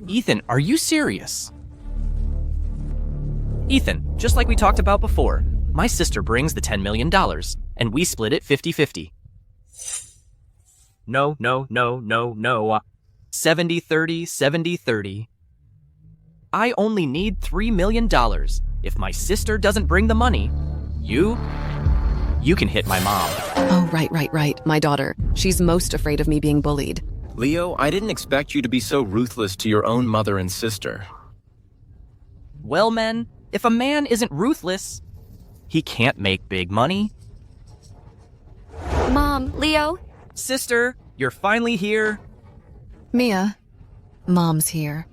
Ethan, are you serious? Ethan, just like we talked about before, my sister brings the $10 million, and we split it 50-50. No. 70-30, 70-30. I only need $3 million. If my sister doesn't bring the money, you can hit my mom. Oh, right. My daughter. She's most afraid of me being bullied. Leo, I didn't expect you to be so ruthless to your own mother and sister. Well, men, if a man isn't ruthless, he can't make big money. Mom, Leo? Sister, you're finally here. Mia, Mom's here.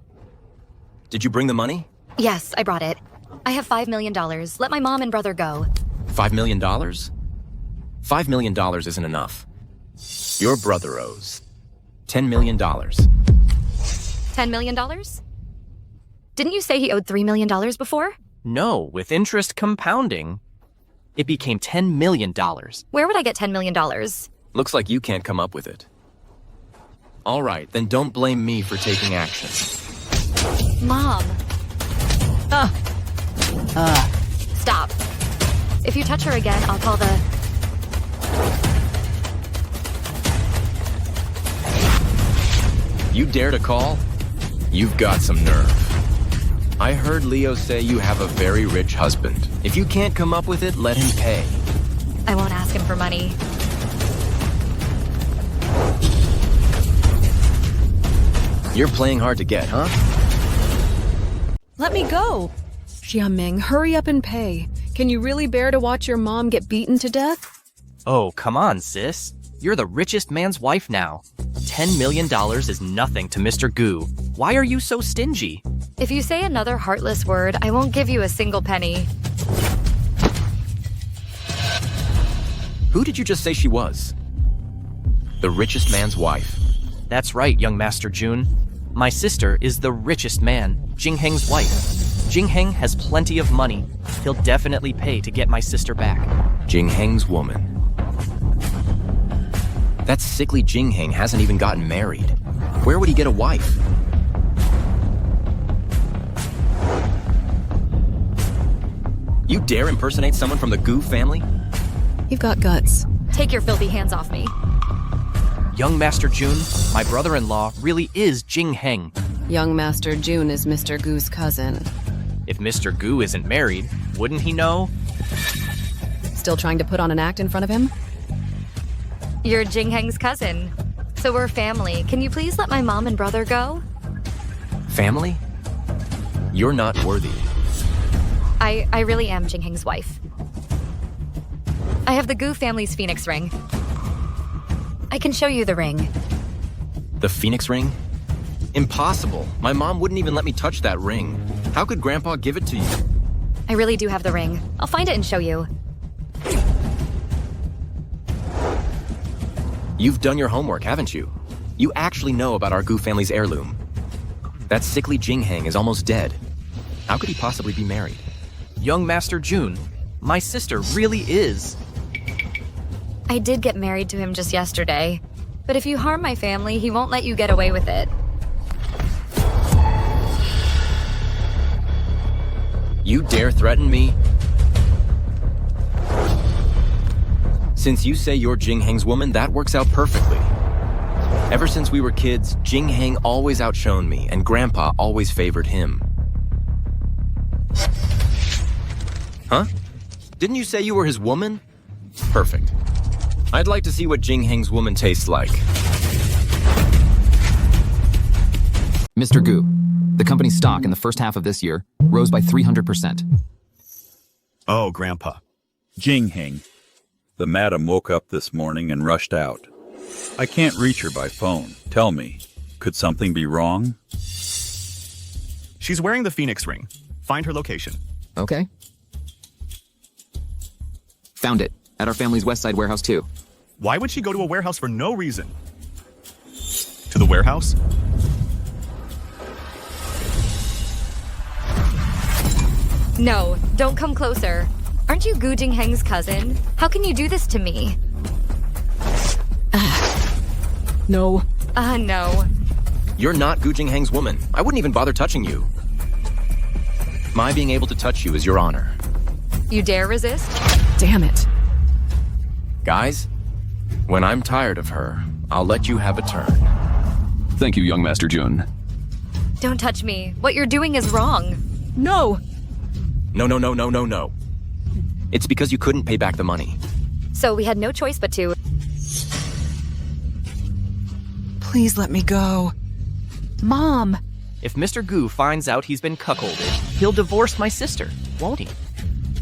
Did you bring the money? Yes, I brought it. I have $5 million. Let my mom and brother go. $5 million? $5 million isn't enough. Your brother owes $10 million. $10 million? Didn't you say he owed $3 million before? No, with interest compounding, it became $10 million. Where would I get $10 million? Looks like you can't come up with it. All right, then don't blame me for taking action. Mom. Stop. If you touch her again, I'll call the... You dare to call? You've got some nerve. I heard Leo say you have a very rich husband. If you can't come up with it, let him pay. I won't ask him for money. You're playing hard to get, huh? Let me go! Xiaming, hurry up and pay. Can you really bear to watch your mom get beaten to death? Oh, come on, sis. You're the richest man's wife now. $10 million is nothing to Mr. Gu. Why are you so stingy? If you say another heartless word, I won't give you a single penny. Who did you just say she was? The richest man's wife. That's right, young Master Jun. My sister is the richest man, Jingheng's wife. Jingheng has plenty of money. He'll definitely pay to get my sister back. Jingheng's woman. That sickly Jingheng hasn't even gotten married. Where would he get a wife? You dare impersonate someone from the Gu family? You've got guts. Take your filthy hands off me. Young Master Jun, my brother-in-law really is Jingheng. Young Master Jun is Mr. Gu's cousin. If Mr. Gu isn't married, wouldn't he know? Still trying to put on an act in front of him? You're Jingheng's cousin. So we're family. Can you please let my mom and brother go? Family? You're not worthy. I really am Jingheng's wife. I have the Gu family's phoenix ring. I can show you the ring. The Phoenix ring? Impossible. My mom wouldn't even let me touch that ring. How could Grandpa give it to you? I really do have the ring. I'll find it and show you. You've done your homework, haven't you? You actually know about our Gu family's heirloom. That sickly Jingheng is almost dead. How could he possibly be married? Young Master Jun, my sister really is. I did get married to him just yesterday. But if you harm my family, he won't let you get away with it. You dare threaten me? Since you say you're Jingheng's woman, that works out perfectly. Ever since we were kids, Jingheng always outshone me, and Grandpa always favored him. Huh? Didn't you say you were his woman? Perfect. I'd like to see what Jingheng's woman tastes like. Mr. Gu, the company's stock in the first half of this year rose by 300%. Oh, Grandpa. Jingheng. The madam woke up this morning and rushed out. I can't reach her by phone. Tell me, could something be wrong? She's wearing the Phoenix ring. Find her location. Okay. Found it. At our family's West Side warehouse, too. Why would she go to a warehouse for no reason? To the warehouse? No, don't come closer. Aren't you Gu Jingheng's cousin? How can you do this to me? No. No. You're not Gu Jingheng's woman. I wouldn't even bother touching you. My being able to touch you is your honor. You dare resist? Damn it. Guys, when I'm tired of her, I'll let you have a turn. Thank you, young Master Jun. Don't touch me. What you're doing is wrong. No. No. It's because you couldn't pay back the money. So we had no choice but to. Please let me go. Mom. If Mr. Gu finds out he's been cuckolded, he'll divorce my sister, won't he?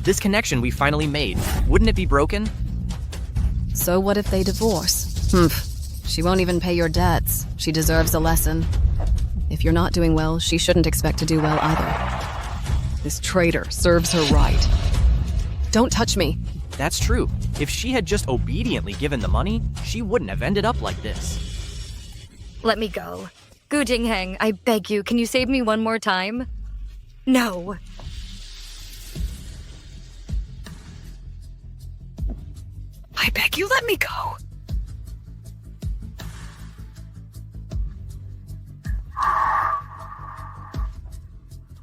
This connection we finally made, wouldn't it be broken? So what if they divorce? She won't even pay your debts. She deserves a lesson. If you're not doing well, she shouldn't expect to do well either. This traitor serves her right. Don't touch me. That's true. If she had just obediently given the money, she wouldn't have ended up like this. Let me go. Gu Jingheng, I beg you, can you save me one more time? No. I beg you, let me go.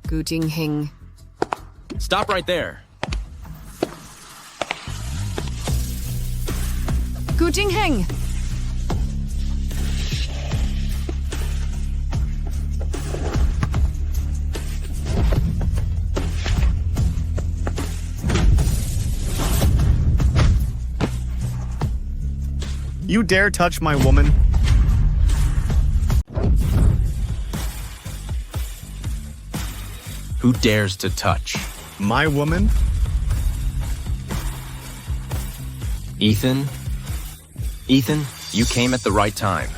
Gu Jingheng. Stop right there. Gu Jingheng. You dare touch my woman? Who dares to touch? My woman? Ethan? Ethan, you came at the right time.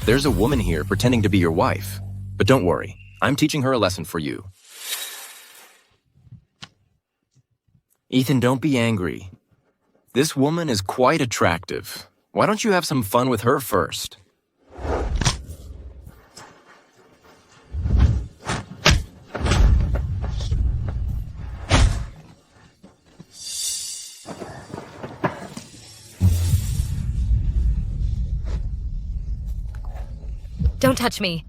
There's a woman here pretending to be your wife. But don't worry, I'm teaching her a lesson for you. Ethan, don't be angry. This woman is quite attractive. Why don't you have some fun with her first? Don't touch me.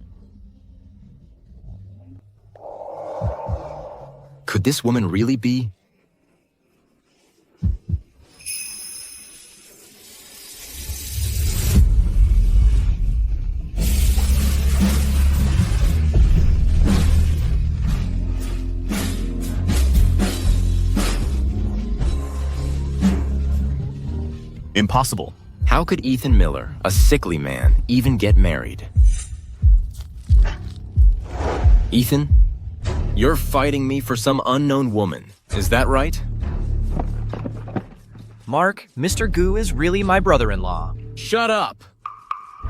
Could this woman really be? Impossible. How could Ethan Miller, a sickly man, even get married? Ethan, you're fighting me for some unknown woman. Is that right? Mark, Mr. Gu is really my brother-in-law. Shut up!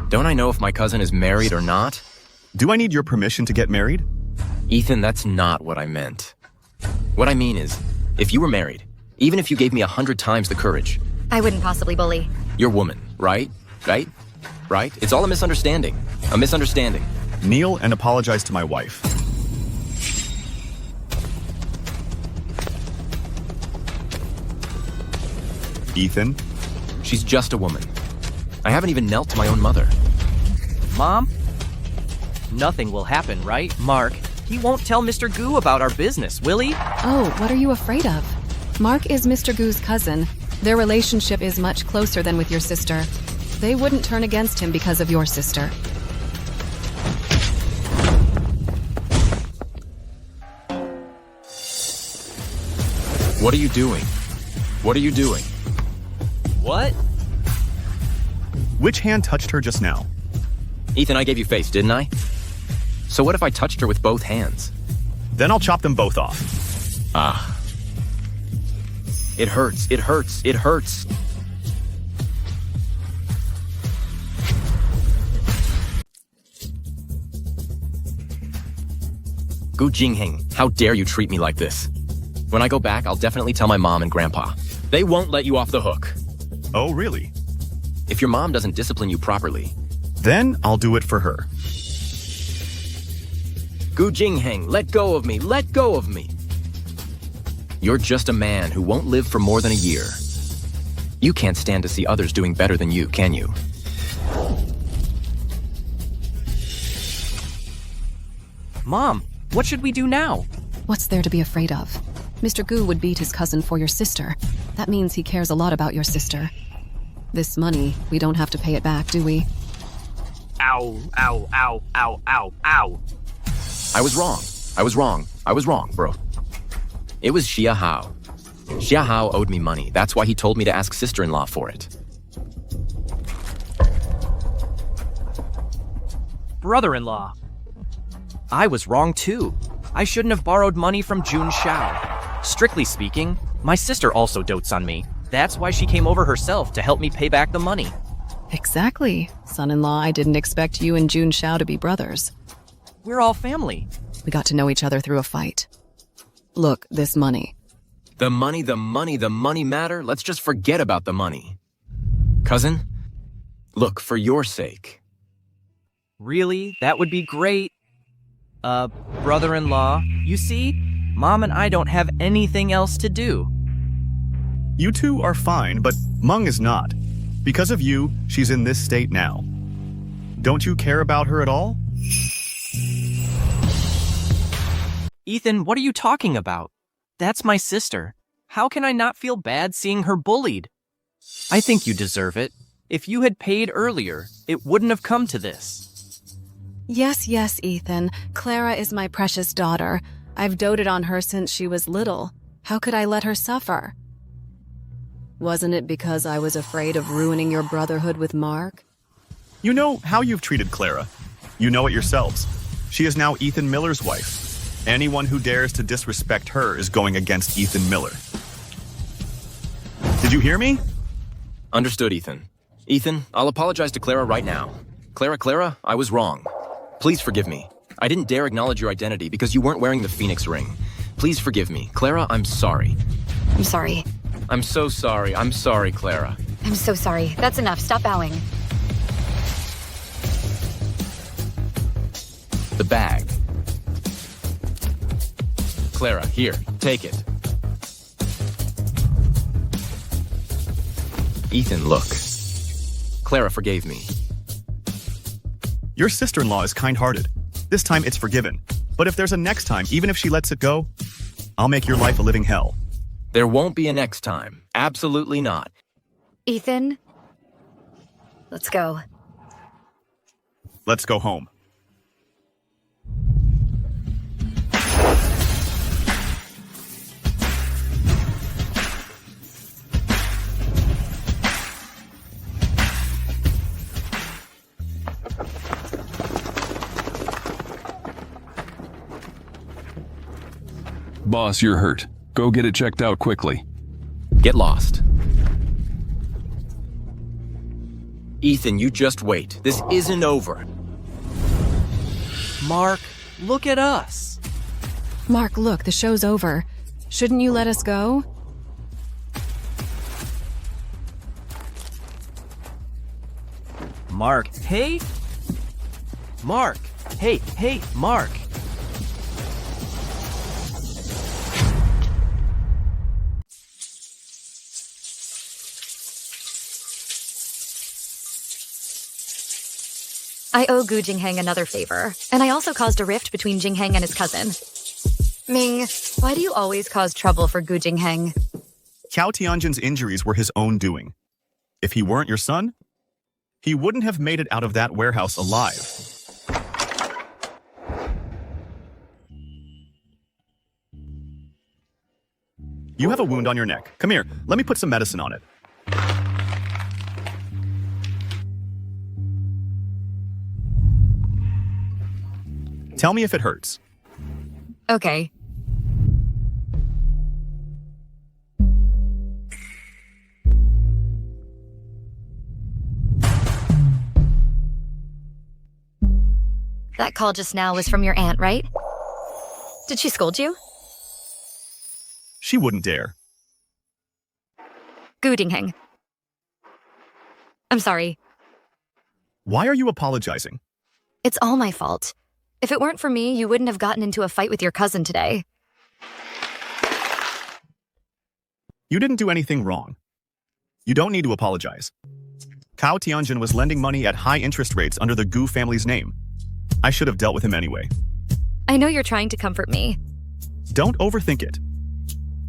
Don't I know if my cousin is married or not? Do I need your permission to get married? Ethan, that's not what I meant. What I mean is, if you were married, even if you gave me 100 times the courage, I wouldn't possibly bully. you're woman, right? Right? Right? It's all a misunderstanding. A misunderstanding. Kneel and apologize to my wife. Ethan? She's just a woman. I haven't even knelt to my own mother. Mom? Nothing will happen, right? Mark, he won't tell Mr. Gu about our business, will he? Oh, what are you afraid of? Mark is Mr. Gu's cousin. Their relationship is much closer than with your sister. They wouldn't turn against him because of your sister. What are you doing? What are you doing? What? Which hand touched her just now? Ethan, I gave you face, didn't I? So what if I touched her with both hands? Then I'll chop them both off. Ah. It hurts, it hurts, it hurts. Gu Jingheng, how dare you treat me like this? When I go back, I'll definitely tell my mom and grandpa. They won't let you off the hook. Oh, really? If your mom doesn't discipline you properly. Then I'll do it for her. Gu Jingheng, let go of me, let go of me. You're just a man who won't live for more than a year. You can't stand to see others doing better than you, can you? Mom, what should we do now? What's there to be afraid of? Mr. Gu would beat his cousin for your sister. That means he cares a lot about your sister. This money, we don't have to pay it back, do we? Ow, ow, ow, ow, ow, ow. I was wrong, bro. It was Xia Hao. Xia Hao owed me money. That's why he told me to ask sister-in-law for it. Brother-in-law. I was wrong too. I shouldn't have borrowed money from Jun Shao. Strictly speaking, my sister also dotes on me. That's why she came over herself to help me pay back the money. Exactly. Son-in-law, I didn't expect you and Jun Shao to be brothers. We're all family. We got to know each other through a fight. Look, this money. The money matter? Let's just forget about the money. Cousin, look, for your sake. Really? That would be great. Brother-in-law, you see, Mom and I don't have anything else to do. You two are fine, but Meng is not. Because of you, she's in this state now. Don't you care about her at all? Ethan, what are you talking about? That's my sister. How can I not feel bad seeing her bullied? I think you deserve it. If you had paid earlier, it wouldn't have come to this. Yes, Ethan. Clara is my precious daughter. I've doted on her since she was little. How could I let her suffer? Wasn't it because I was afraid of ruining your brotherhood with Mark? You know how you've treated Clara. You know it yourselves. She is now Ethan Miller's wife. Anyone who dares to disrespect her is going against Ethan Miller. Did you hear me? Understood, Ethan. Ethan, I'll apologize to Clara right now. Clara, I was wrong. Please forgive me. I didn't dare acknowledge your identity because you weren't wearing the Phoenix ring. Please forgive me. Clara, I'm sorry. I'm sorry. I'm so sorry. I'm sorry, Clara. I'm so sorry. That's enough. Stop bowing. The bag. Clara, here, take it. Ethan, look. Clara forgave me. Your sister-in-law is kind-hearted. This time it's forgiven. But if there's a next time, even if she lets it go, I'll make your life a living hell. There won't be a next time. Absolutely not. Ethan, let's go. Let's go home. Boss, you're hurt. Go get it checked out quickly. Get lost. Ethan, you just wait. This isn't over. Mark, look at us. Mark, look, the show's over. Shouldn't you let us go? Mark, hey? Mark, hey, Mark. I owe Gu Jingheng another favor, and I also caused a rift between Jingheng and his cousin. Ming, why do you always cause trouble for Gu Jingheng? Cao Tianjin's injuries were his own doing. If he weren't your son, he wouldn't have made it out of that warehouse alive. You have a wound on your neck. Come here, let me put some medicine on it. Tell me if it hurts. Okay. That call just now was from your aunt, right? Did she scold you? She wouldn't dare. Gu Jingheng. I'm sorry. Why are you apologizing? It's all my fault. If it weren't for me, you wouldn't have gotten into a fight with your cousin today. You didn't do anything wrong. You don't need to apologize. Cao Tianjin was lending money at high interest rates under the Gu family's name. I should have dealt with him anyway. I know you're trying to comfort me. Don't overthink it.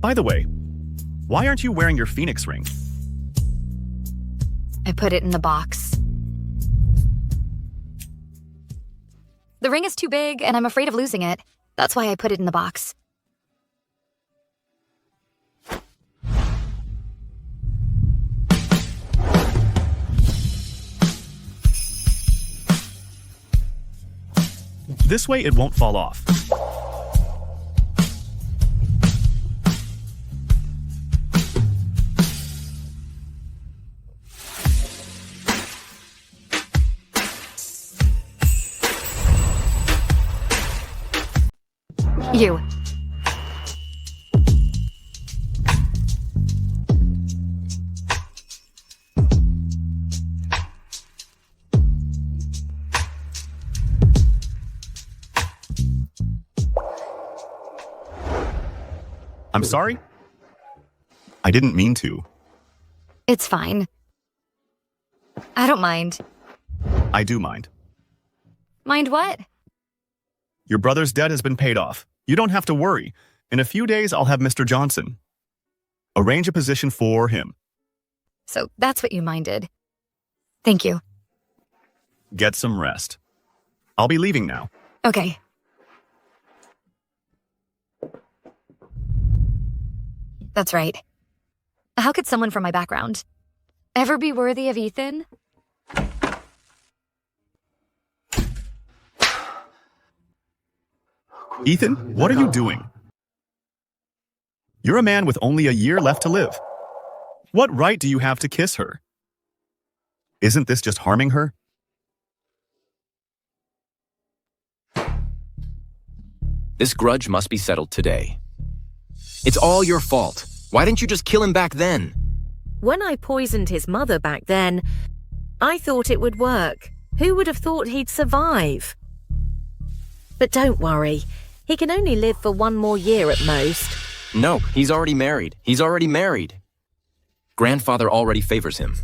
By the way, why aren't you wearing your Phoenix ring? I put it in the box. The ring is too big, and I'm afraid of losing it. That's why I put it in the box. This way it won't fall off. You. I'm sorry? I didn't mean to. It's fine. I don't mind. I do mind. Mind what? Your brother's debt has been paid off. You don't have to worry. In a few days, I'll have Mr. Johnson. Arrange a position for him. So that's what you minded. Thank you. Get some rest. I'll be leaving now. Okay. That's right. How could someone from my background ever be worthy of Ethan? Ethan, what are you doing? You're a man with only a year left to live. What right do you have to kiss her? Isn't this just harming her? This grudge must be settled today. It's all your fault. Why didn't you just kill him back then? When I poisoned his mother back then, I thought it would work. Who would have thought he'd survive? But don't worry, he can only live for 1 more year at most. No, he's already married. He's already married. Grandfather already favors him.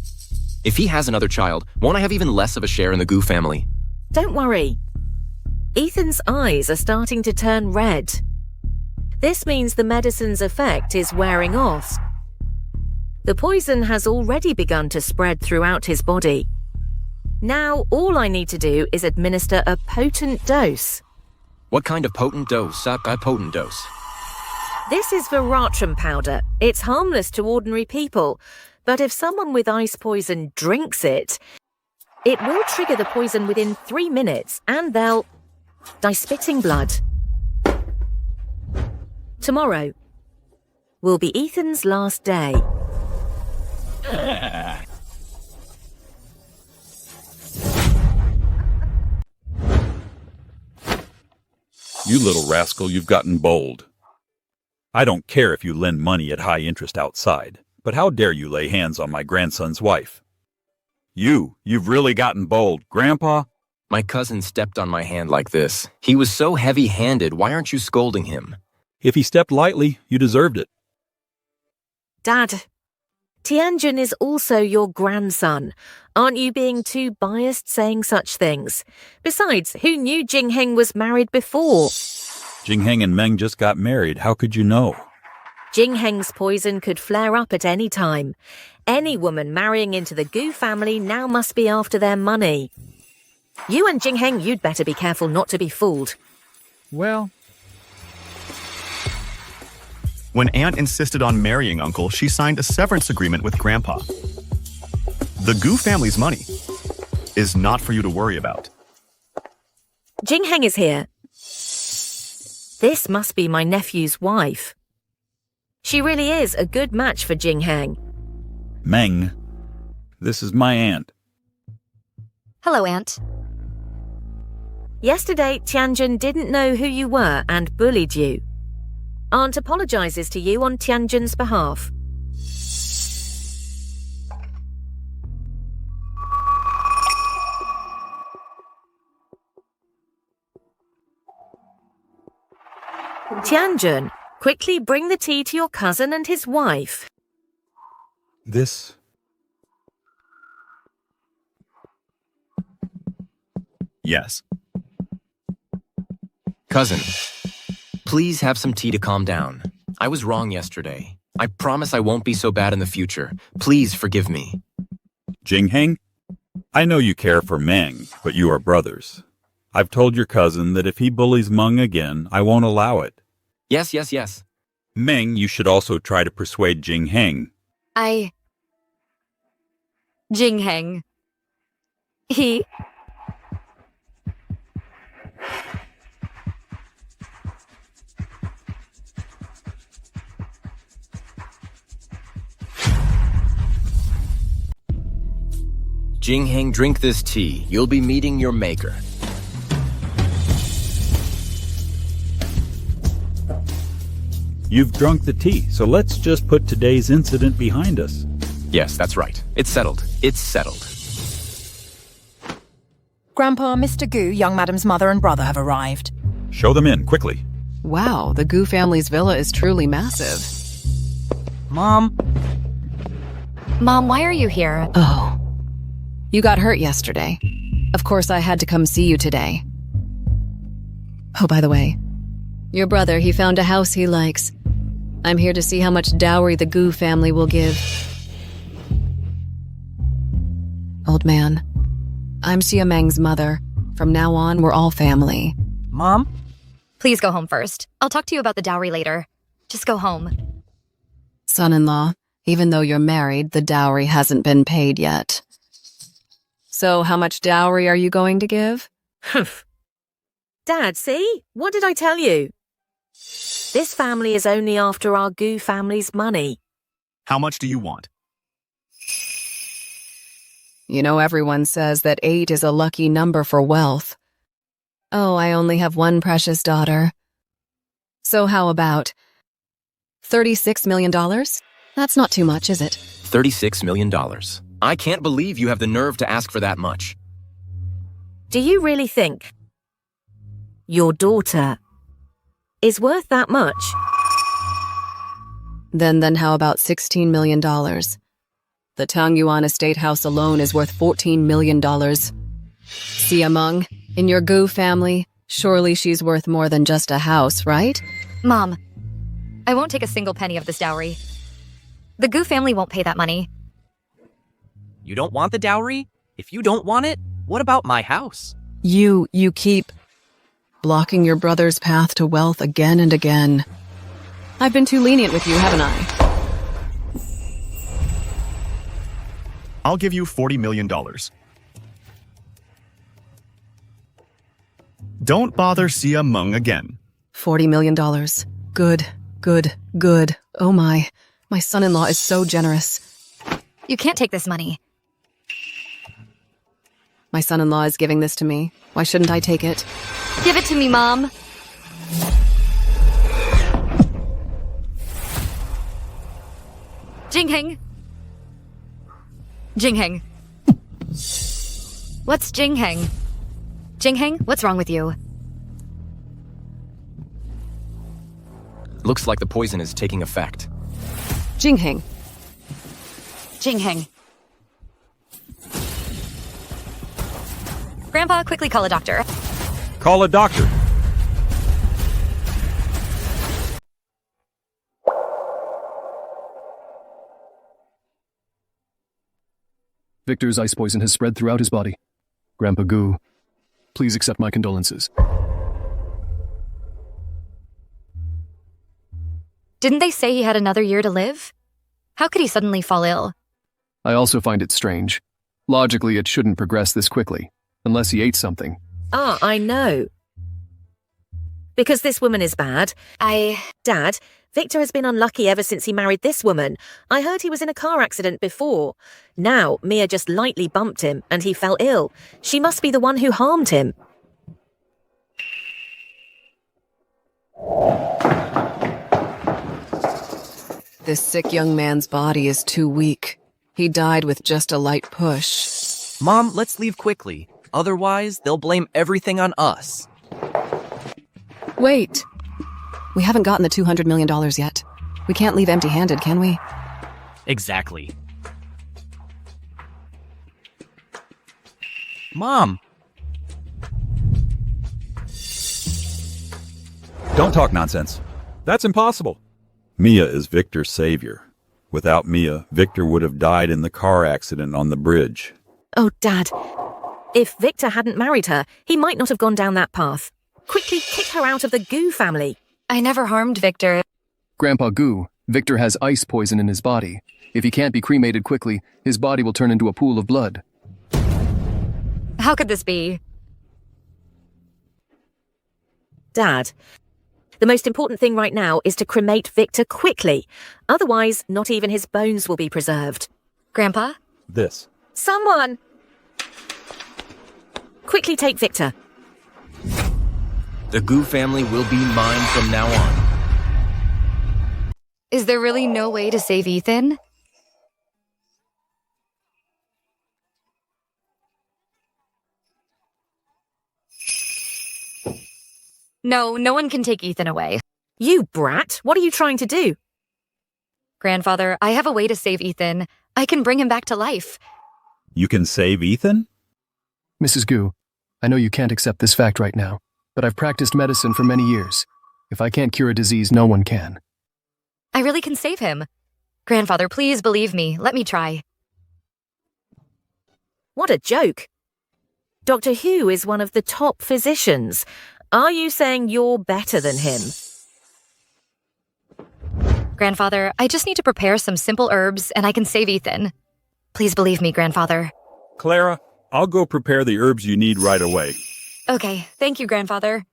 If he has another child, won't I have even less of a share in the Gu family? Don't worry. Ethan's eyes are starting to turn red. This means the medicine's effect is wearing off. The poison has already begun to spread throughout his body. Now, all I need to do is administer a potent dose. What kind of potent dose? A potent dose. This is veratrum powder. It's harmless to ordinary people, but if someone with ice poison drinks it, it will trigger the poison within 3 minutes and they'll die spitting blood. Tomorrow will be Ethan's last day. You little rascal, you've gotten bold. I don't care if you lend money at high interest outside, but how dare you lay hands on my grandson's wife? You've really gotten bold, Grandpa. My cousin stepped on my hand like this. He was so heavy-handed. Why aren't you scolding him? If he stepped lightly, you deserved it. Dad, Tianjin is also your grandson. Aren't you being too biased saying such things? Besides, who knew Jingheng was married before? Jingheng and Meng just got married. How could you know? Jingheng's poison could flare up at any time. Any woman marrying into the Gu family now must be after their money. You and Jingheng, you'd better be careful not to be fooled. Well, When Aunt insisted on marrying Uncle, she signed a severance agreement with Grandpa. The Gu family's money is not for you to worry about. Jingheng is here. This must be my nephew's wife. She really is a good match for Jingheng. Meng, this is my aunt. Hello, Aunt. Yesterday, Tianjin didn't know who you were and bullied you. Aunt apologizes to you on Tianjin's behalf. Tianjin, quickly bring the tea to your cousin and his wife. This... Yes. Cousin, please have some tea to calm down. I was wrong yesterday. I promise I won't be so bad in the future. Please forgive me. Jingheng? I know you care for Meng, but you are brothers. I've told your cousin that if he bullies Meng again, I won't allow it. Yes. Meng, you should also try to persuade Jingheng. Jingheng. He... Jingheng, drink this tea. You'll be meeting your maker. You've drunk the tea, so let's just put today's incident behind us. Yes, that's right. It's settled. It's settled. Grandpa, Mr. Gu, young madam's mother and brother have arrived. Show them in, quickly. Wow, the Gu family's villa is truly massive. Mom. Mom, why are you here? Oh. You got hurt yesterday. Of course, I had to come see you today. Oh, by the way, your brother, he found a house he likes. I'm here to see how much dowry the Gu family will give. Old man, I'm Xia Meng's mother. From now on, we're all family. Mom? Please go home first. I'll talk to you about the dowry later. Just go home. Son-in-law, Even though you're married, the dowry hasn't been paid yet. So how much dowry are you going to give? Humph. Dad, see? What did I tell you? This family is only after our Gu family's money. How much do you want? You know, everyone says that 8 is a lucky number for wealth. Oh, I only have one precious daughter. So how about $36 million? That's not too much, is it? $36 million. I can't believe you have the nerve to ask for that much. Do you really think your daughter is worth that much? Then how about $16 million? The Tang Yuan estate house alone is worth $14 million. Xia Meng, in your Gu family, surely she's worth more than just a house, right? Mom, I won't take a single penny of this dowry. The Gu family won't pay that money. You don't want the dowry? If you don't want it, what about my house? You keep blocking your brother's path to wealth again and again. I've been too lenient with you, haven't I? I'll give you $40 million. Don't bother Xia Meng again. $40 million. Good. Oh my son-in-law is so generous. You can't take this money. My son-in-law is giving this to me. Why shouldn't I take it? Give it to me, Mom. Jingheng. What's Jingheng? Jingheng, what's wrong with you? Looks like the poison is taking effect. Jingheng. Grandpa, quickly call a doctor. Call a doctor. Victor's ice poison has spread throughout his body. Grandpa Gu, please accept my condolences. Didn't they say he had another year to live? How could he suddenly fall ill? I also find it strange. Logically, it shouldn't progress this quickly, unless he ate something. Ah, I know. Because this woman is bad. Dad, Victor has been unlucky ever since he married this woman. I heard he was in a car accident before. Now, Mia just lightly bumped him and he fell ill. She must be the one who harmed him. This sick young man's body is too weak. He died with just a light push. Mom, let's leave quickly. Otherwise, they'll blame everything on us. Wait. We haven't gotten the $200 million yet. We can't leave empty-handed, can we? Exactly. Mom! Don't talk nonsense. That's impossible. Mia is Victor's savior. Without Mia, Victor would have died in the car accident on the bridge. Oh, Dad. If Victor hadn't married her, he might not have gone down that path. Quickly kick her out of the Gu family. I never harmed Victor. Grandpa Gu, Victor has ice poison in his body. If he can't be cremated quickly, his body will turn into a pool of blood. How could this be? Dad, the most important thing right now is to cremate Victor quickly. Otherwise, not even his bones will be preserved. Grandpa? This. Someone! Quickly take Victor. The Gu family will be mine from now on. Is there really no way to save Ethan? No, no one can take Ethan away. You brat! What are you trying to do? Grandfather, I have a way to save Ethan. I can bring him back to life. You can save Ethan? Mrs. Gu, I know you can't accept this fact right now, but I've practiced medicine for many years. If I can't cure a disease, no one can. I really can save him. Grandfather, please believe me. Let me try. What a joke. Dr. Hu is one of the top physicians. Are you saying you're better than him? Grandfather, I just need to prepare some simple herbs and I can save Ethan. Please believe me, Grandfather. Clara, I'll go prepare the herbs you need right away. Okay, thank you, Grandfather.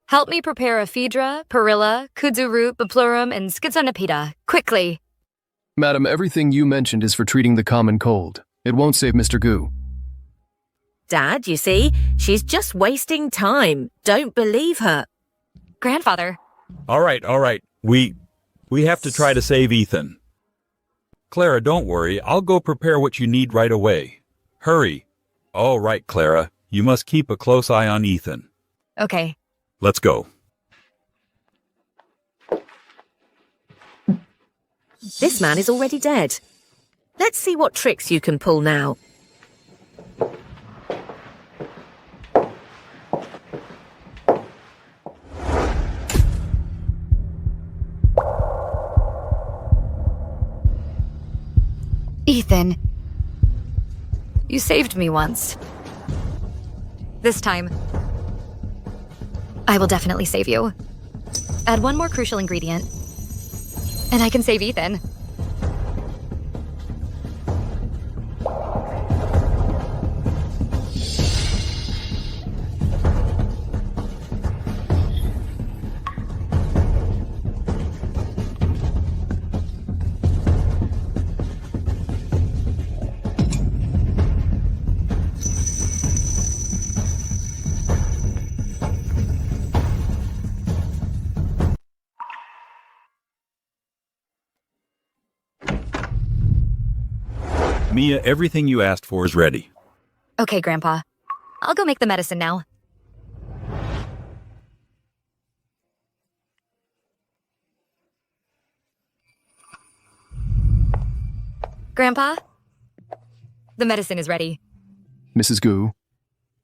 Help me prepare ephedra, perilla, kudzu root, beplurum, and schizonepita. Quickly. Madam, everything you mentioned is for treating the common cold. It won't save Mr. Gu. Dad, you see, she's just wasting time. Don't believe her. Grandfather. All right. We have to try to save Ethan. Clara, don't worry. I'll go prepare what you need right away. Hurry. All right, Clara. You must keep a close eye on Ethan. Okay. Let's go. This man is already dead. Let's see what tricks you can pull now. Ethan. You saved me once. This time, I will definitely save you. Add one more crucial ingredient, and I can save Ethan. Mia, everything you asked for is ready. Okay, Grandpa. I'll go make the medicine now. Grandpa? The medicine is ready. Mrs. Gu,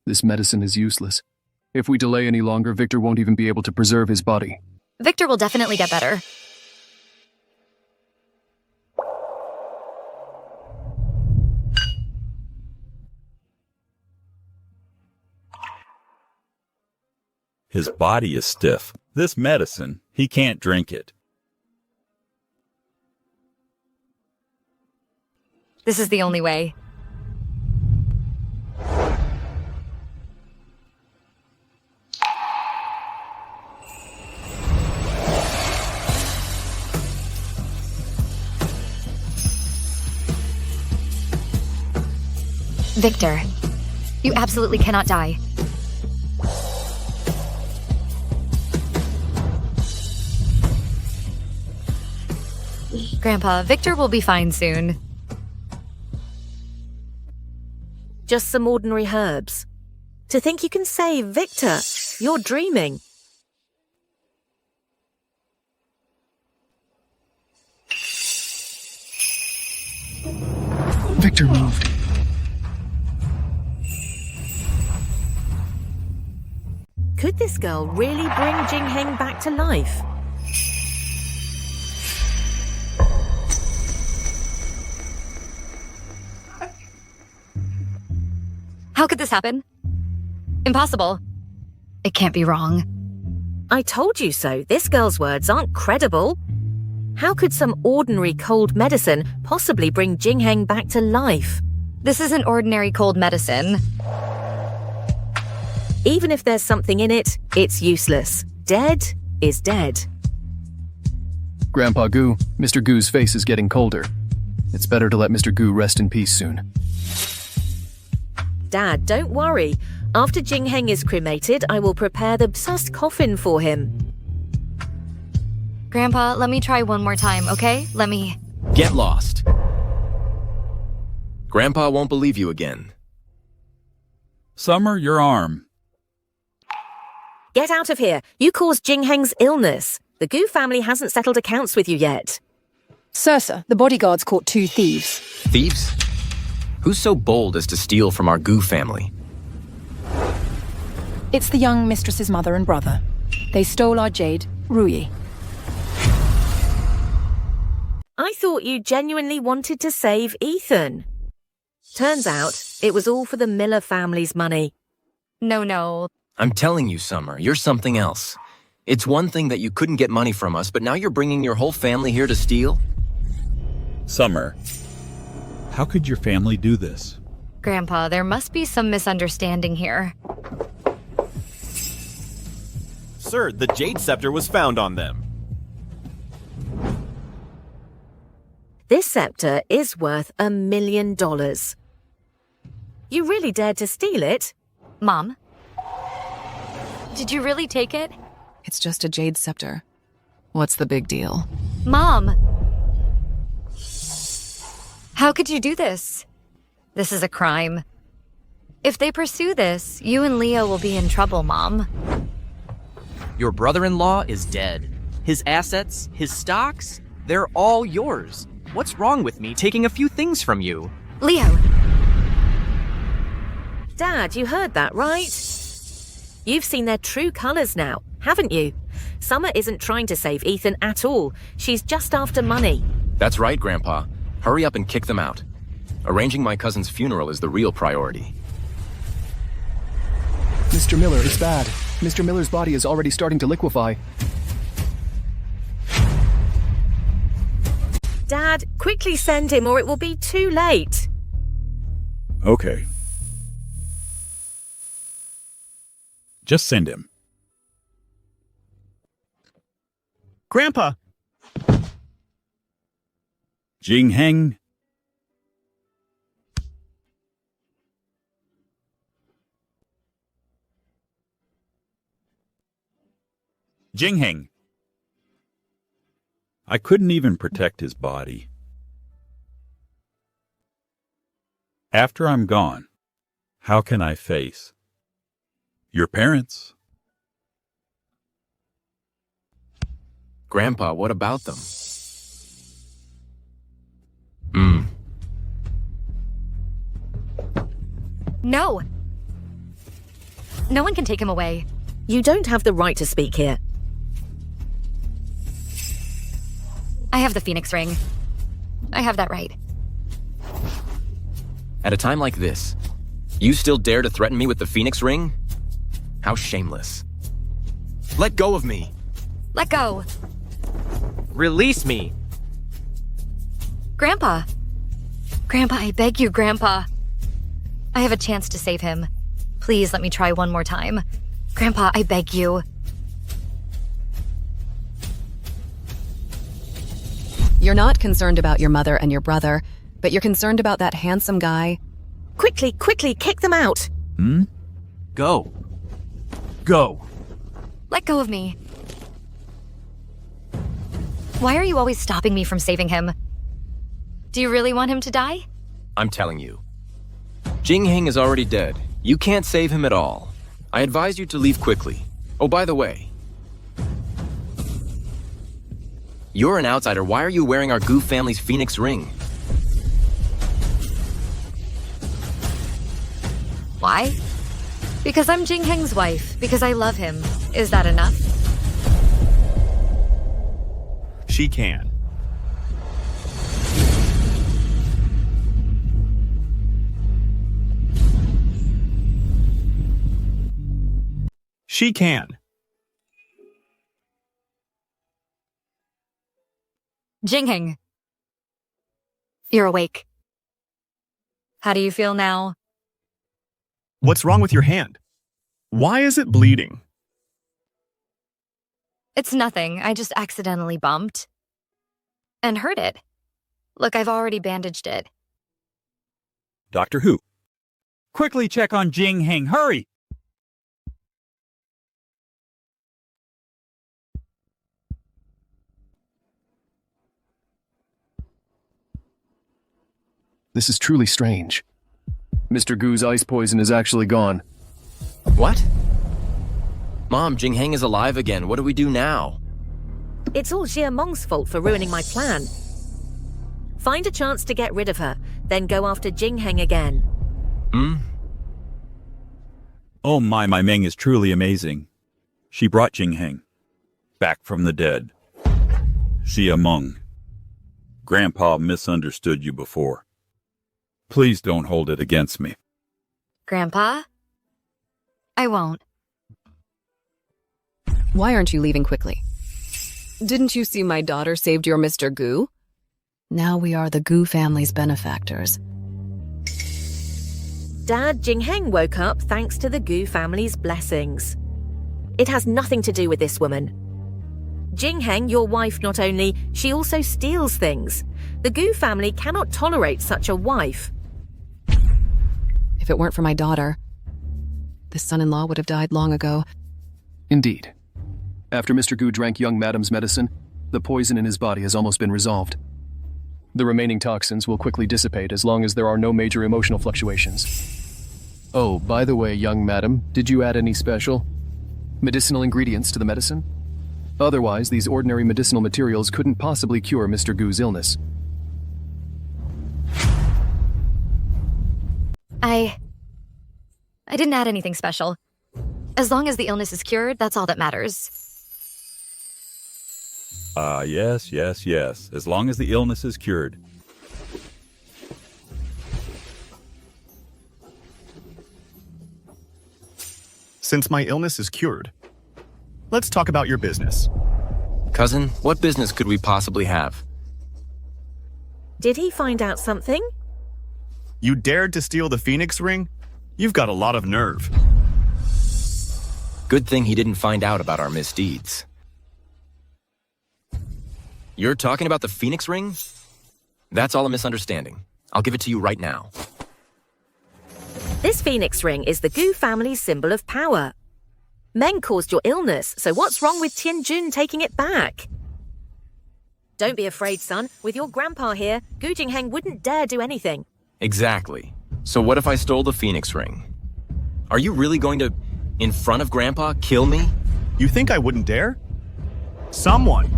this medicine is useless. If we delay any longer, Victor won't even be able to preserve his body. Victor will definitely get better. His body is stiff. This medicine, he can't drink it. This is the only way. Victor, you absolutely cannot die. Grandpa, Victor will be fine soon. Just some ordinary herbs. To think you can save Victor. You're dreaming. Victor moved. Could this girl really bring Jingheng back to life? How could this happen? Impossible. It can't be wrong. I told you so. This girl's words aren't credible. How could some ordinary cold medicine possibly bring Jingheng back to life? This isn't ordinary cold medicine. Even if there's something in it, it's useless. Dead is dead. Grandpa Gu, Mr. Gu's face is getting colder. It's better to let Mr. Gu rest in peace soon. Dad, don't worry. After Jingheng is cremated, I will prepare the sussed coffin for him. Grandpa, let me try one more time, okay? Let me... Get lost. Grandpa won't believe you again. Summer, your arm. Get out of here. You caused Jingheng's illness. The Gu family hasn't settled accounts with you yet. Sir, the bodyguards caught 2 thieves. Thieves? Who's so bold as to steal from our Gu family? It's the young mistress's mother and brother. They stole our jade, Ruyi. I thought you genuinely wanted to save Ethan. Turns out, it was all for the Miller family's money. No. I'm telling you, Summer, you're something else. It's one thing that you couldn't get money from us, but now you're bringing your whole family here to steal? Summer, how could your family do this? Grandpa, there must be some misunderstanding here. Sir, the Jade Scepter was found on them. This scepter is worth $1 million. You really dared to steal it? Mom? Did you really take it? It's just a jade scepter. What's the big deal? Mom! How could you do this? This is a crime. If they pursue this, you and Leo will be in trouble, Mom. Your brother-in-law is dead. His assets, his stocks, they're all yours. What's wrong with me taking a few things from you? Leo! Dad, you heard that, right? You've seen their true colors now, haven't you? Summer isn't trying to save Ethan at all. She's just after money. That's right, Grandpa. Hurry up and kick them out. Arranging my cousin's funeral is the real priority. Mr. Miller, it's bad. Mr. Miller's body is already starting to liquefy. Dad, quickly send him or it will be too late. Okay. Just send him. Grandpa! Jingheng. Jingheng. I couldn't even protect his body. After I'm gone, how can I face your parents? Grandpa, what about them? No! No one can take him away. You don't have the right to speak here. I have the Phoenix ring. I have that right. At a time like this, you still dare to threaten me with the Phoenix ring? How shameless. Let go of me! Let go! Release me! Grandpa! Grandpa, I beg you, Grandpa. I have a chance to save him. Please let me try one more time. Grandpa, I beg you. You're not concerned about your mother and your brother, but you're concerned about that handsome guy. Quickly, quickly, kick them out! Go. Go. Let go of me. Why are you always stopping me from saving him? Do you really want him to die? I'm telling you. Jingheng is already dead. You can't save him at all. I advise you to leave quickly. Oh, by the way, you're an outsider. Why are you wearing our Gu family's Phoenix ring? Why? Because I'm Jingheng's wife. Because I love him. Is that enough? She can. She can. Jingheng. You're awake. How do you feel now? What's wrong with your hand? Why is it bleeding? It's nothing. I just accidentally bumped. And hurt it. Look, I've already bandaged it. Doctor Who? Quickly check on Jingheng. Hurry! This is truly strange. Mr. Gu's ice poison is actually gone. What? Mom, Jingheng is alive again. What do we do now? It's all Jia Meng's fault for ruining my plan. Find a chance to get rid of her, then go after Jingheng again. Oh my Meng is truly amazing. She brought Jingheng back from the dead. Jia Meng. Grandpa misunderstood you before. Please don't hold it against me. Grandpa? I won't. Why aren't you leaving quickly? Didn't you see my daughter saved your Mr. Gu? Now we are the Gu family's benefactors. Dad, Jingheng woke up thanks to the Gu family's blessings. It has nothing to do with this woman. Jingheng, your wife not only, she also steals things. The Gu family cannot tolerate such a wife. If it weren't for my daughter, this son-in-law would have died long ago. Indeed. After Mr. Gu drank young madam's medicine, the poison in his body has almost been resolved. The remaining toxins will quickly dissipate as long as there are no major emotional fluctuations. Oh, by the way, young madam, did you add any special medicinal ingredients to the medicine? Otherwise, these ordinary medicinal materials couldn't possibly cure Mr. Gu's illness. I didn't add anything special. As long as the illness is cured, that's all that matters. Yes. As long as the illness is cured. Since my illness is cured, let's talk about your business. Cousin, what business could we possibly have? Did he find out something? You dared to steal the Phoenix ring? You've got a lot of nerve. Good thing he didn't find out about our misdeeds. You're talking about the Phoenix ring? That's all a misunderstanding. I'll give it to you right now. This Phoenix ring is the Gu family's symbol of power. Meng caused your illness, so what's wrong with Tianjun taking it back? Don't be afraid, son. With your grandpa here, Gu Jingheng wouldn't dare do anything. Exactly. So what if I stole the Phoenix ring? Are you really going to, in front of Grandpa, kill me? You think I wouldn't dare? Someone!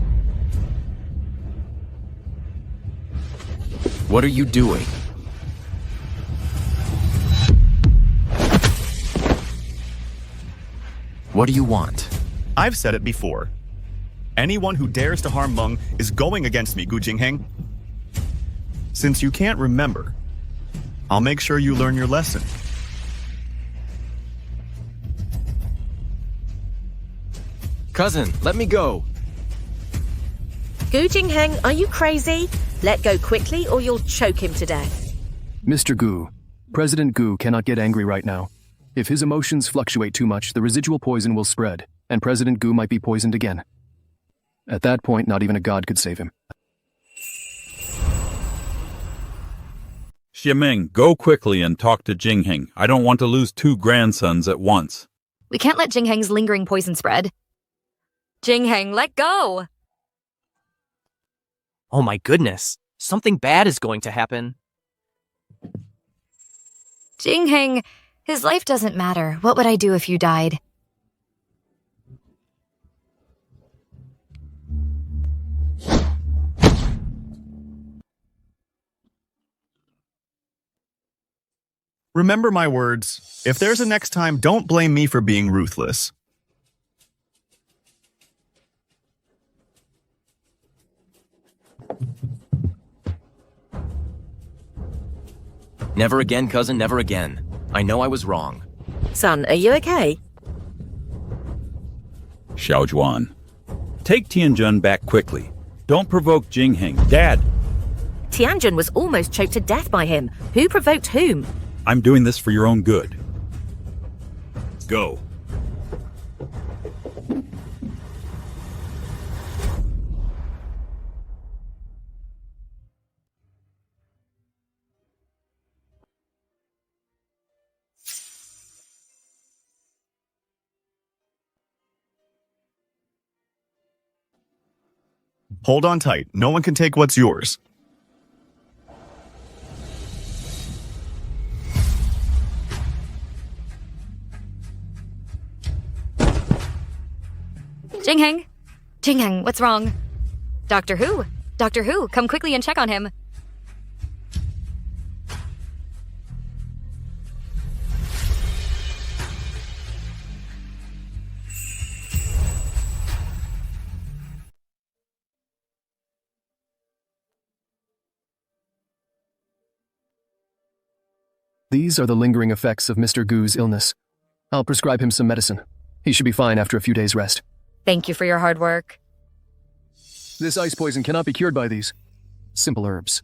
What are you doing? What do you want? I've said it before. Anyone who dares to harm Meng is going against me, Gu Jingheng. Since you can't remember, I'll make sure you learn your lesson. Cousin, let me go. Gu Jingheng, are you crazy? Let go quickly or you'll choke him to death. Mr. Gu, President Gu cannot get angry right now. If his emotions fluctuate too much, the residual poison will spread, and President Gu might be poisoned again. At that point, not even a god could save him. Ximeng, go quickly and talk to Jingheng. I don't want to lose 2 grandsons at once. We can't let Jingheng's lingering poison spread. Jingheng, let go! Oh my goodness. Something bad is going to happen. Jingheng, his life doesn't matter. What would I do if you died? Remember my words. If there's a next time, don't blame me for being ruthless. Never again, cousin, never again. I know I was wrong. Son, are you okay? Xiaojuan, take Tianjun back quickly. Don't provoke Jingheng. Dad! Tianjun was almost choked to death by him. Who provoked whom? I'm doing this for your own good. Go. Hold on tight. No one can take what's yours. Jingheng? Jingheng, what's wrong? Doctor Who? Doctor Who, come quickly and check on him. These are the lingering effects of Mr. Gu's illness. I'll prescribe him some medicine. He should be fine after a few days' rest. Thank you for your hard work. This ice poison cannot be cured by these simple herbs.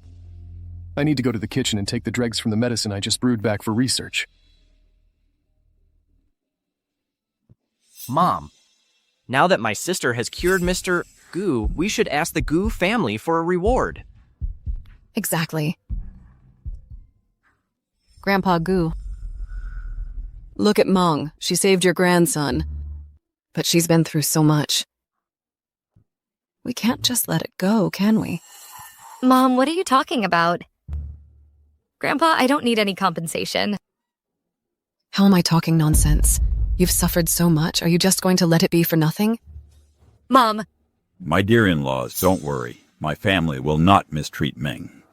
I need to go to the kitchen and take the dregs from the medicine I just brewed back for research. Mom, now that my sister has cured Mr. Gu, we should ask the Gu family for a reward. Exactly. Grandpa Gu. Look at Meng. She saved your grandson. But she's been through so much. We can't just let it go, can we? Mom, what are you talking about? Grandpa, I don't need any compensation. How am I talking nonsense? You've suffered so much. Are you just going to let it be for nothing? Mom! My dear in-laws, don't worry. My family will not mistreat Meng.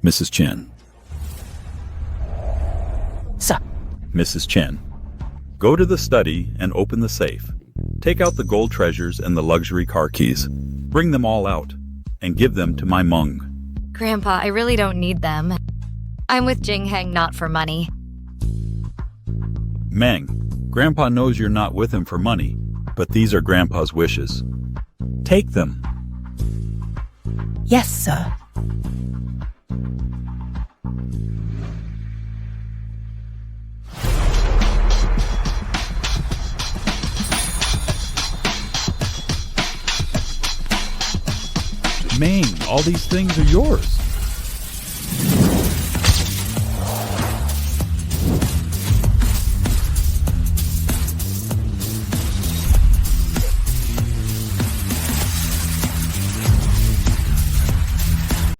Mrs. Chen. Sir. Mrs. Chen. Go to the study and open the safe. Take out the gold treasures and the luxury car keys. Bring them all out and give them to my Meng. Grandpa, I really don't need them. I'm with Jingheng not for money. Meng, Grandpa knows you're not with him for money, but these are Grandpa's wishes. Take them. Yes, sir. Meng, all these things are yours.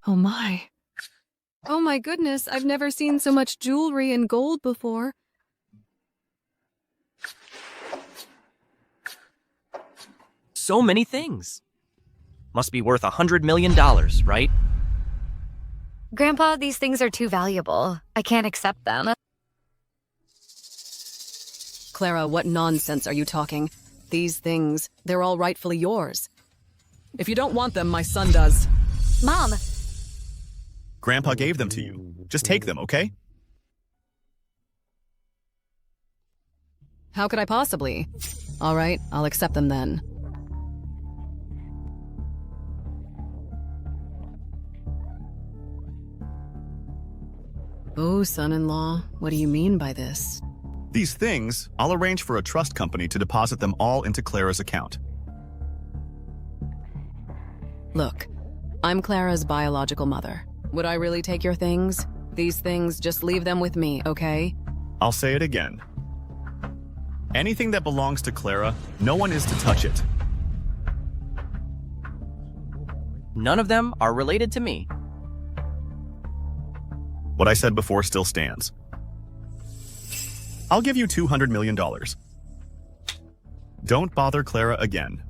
Oh my. Oh my goodness, I've never seen so much jewelry and gold before. So many things. Must be worth $100 million, right? Grandpa, these things are too valuable. I can't accept them. Clara, what nonsense are you talking? These things, they're all rightfully yours. If you don't want them, my son does. Mom! Grandpa gave them to you. Just take them, okay? How could I possibly? All right, I'll accept them then. Oh, son-in-law, what do you mean by this? These things, I'll arrange for a trust company to deposit them all into Clara's account. Look, I'm Clara's biological mother. Would I really take your things? These things, just leave them with me, okay? I'll say it again. Anything that belongs to Clara, no one is to touch it. None of them are related to me. What I said before still stands. I'll give you $200 million. Don't bother Clara again.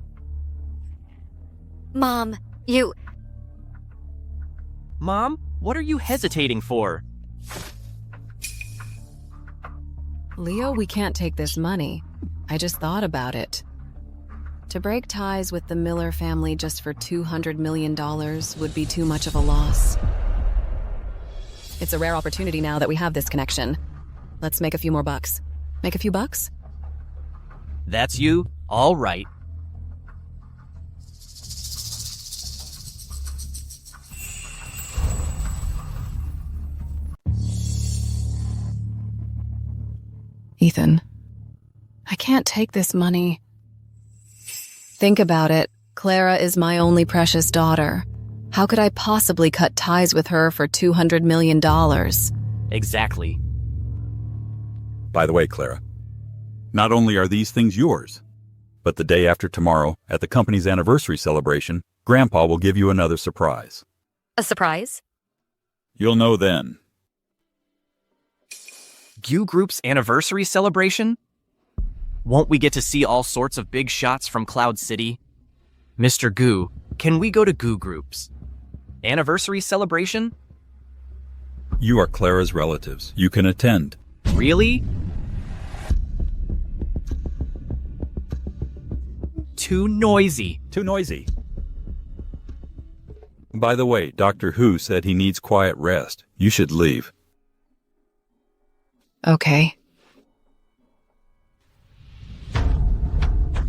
Mom, you... Mom, what are you hesitating for? Leo, we can't take this money. I just thought about it. To break ties with the Miller family just for $200 million would be too much of a loss. It's a rare opportunity now that we have this connection. Let's make a few more bucks. Make a few bucks? That's you? All right. Ethan, I can't take this money. Think about it. Clara is my only precious daughter. How could I possibly cut ties with her for $200 million? Exactly. By the way, Clara, not only are these things yours, but the day after tomorrow, at the company's anniversary celebration, Grandpa will give you another surprise. A surprise? You'll know then. Gu Group's anniversary celebration? Won't we get to see all sorts of big shots from Cloud City? Mr. Gu, can we go to Gu Group's anniversary celebration? You are Clara's relatives. You can attend. Really? Too noisy. Too noisy. By the way, Dr. Hu said he needs quiet rest. You should leave. Okay.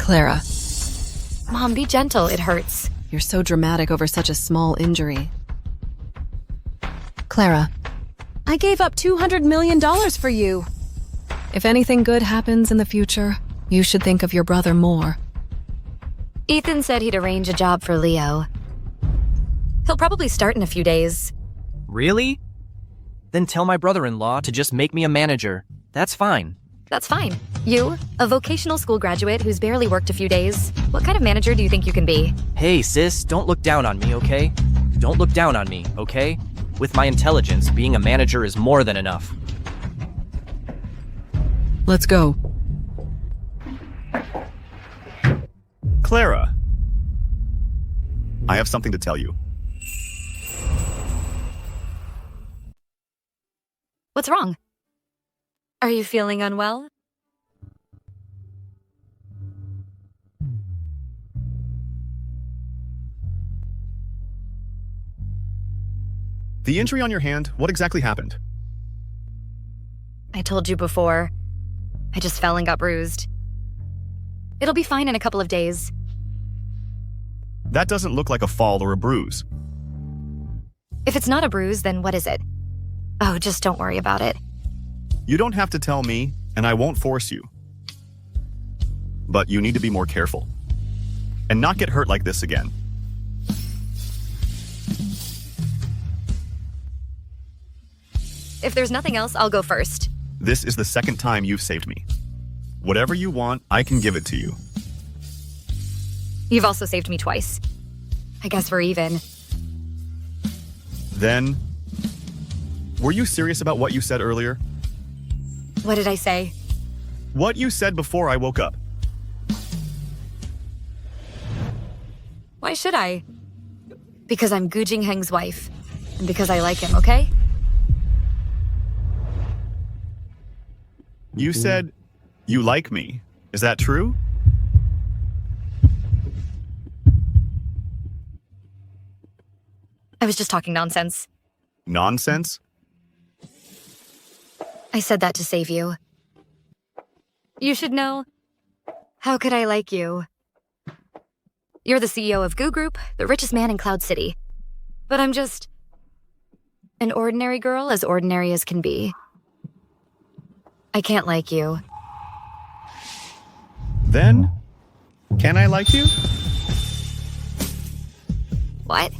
Clara, Mom, be gentle. It hurts. you're so dramatic over such a small injury. Clara, I gave up $200 million for you. If anything good happens in the future, you should think of your brother more. Ethan said he'd arrange a job for Leo. He'll probably start in a few days. Really? Then tell my brother-in-law to just make me a manager. That's fine. That's fine. You, a vocational school graduate who's barely worked a few days, what kind of manager do you think you can be? Hey, sis, don't look down on me, okay? Don't look down on me, okay? With my intelligence, being a manager is more than enough. Let's go. Clara, I have something to tell you. What's wrong? Are you feeling unwell? The injury on your hand, what exactly happened? I told you before. I just fell and got bruised. It'll be fine in a couple of days. That doesn't look like a fall or a bruise. If it's not a bruise, then what is it? Oh, just don't worry about it. You don't have to tell me, and I won't force you. But you need to be more careful. And not get hurt like this again. If there's nothing else, I'll go first. This is the second time you've saved me. Whatever you want, I can give it to you. You've also saved me twice. I guess we're even. Then, were you serious about what you said earlier? What did I say? What you said before I woke up. Why should I? Because I'm Gu Jingheng's wife. And because I like him, okay? You said you like me. Is that true? I was just talking nonsense. Nonsense? I said that to save you. You should know. How could I like you? You're the CEO of Gu Group, the richest man in Cloud City. But I'm just an ordinary girl, as ordinary as can be. I can't like you. Then, can I like you? What?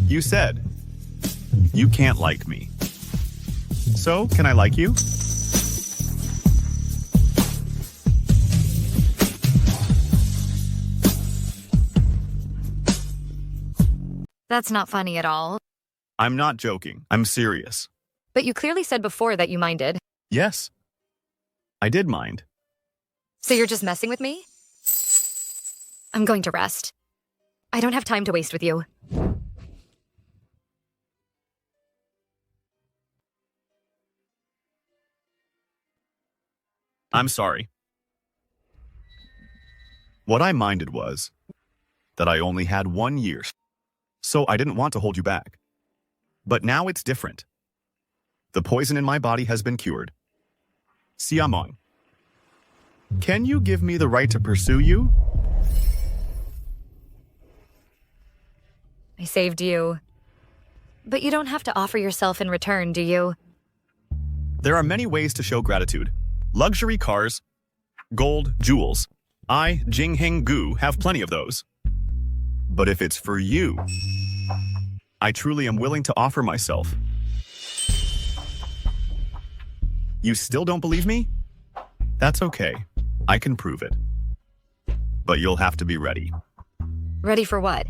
You said you can't like me. So, can I like you? That's not funny at all. I'm not joking. I'm serious. But you clearly said before that you minded. Yes. I did mind. So you're just messing with me? I'm going to rest. I don't have time to waste with you. I'm sorry. What I minded was that I only had 1 year, so I didn't want to hold you back. But now it's different. The poison in my body has been cured. Siamong, can you give me the right to pursue you? I saved you. But you don't have to offer yourself in return, do you? There are many ways to show gratitude. Luxury cars, gold, jewels. I, Jingheng Gu, have plenty of those. But if it's for you, I truly am willing to offer myself. You still don't believe me? That's okay. I can prove it. But you'll have to be ready. Ready for what?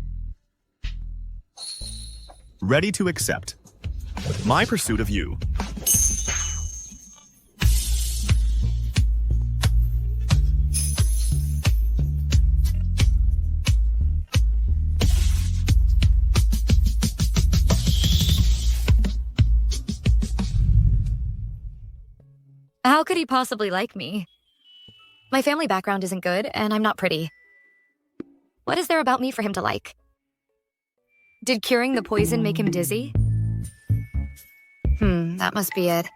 Ready to accept my pursuit of you. How could he possibly like me? My family background isn't good, and I'm not pretty. What is there about me for him to like? Did curing the poison make him dizzy? That must be it.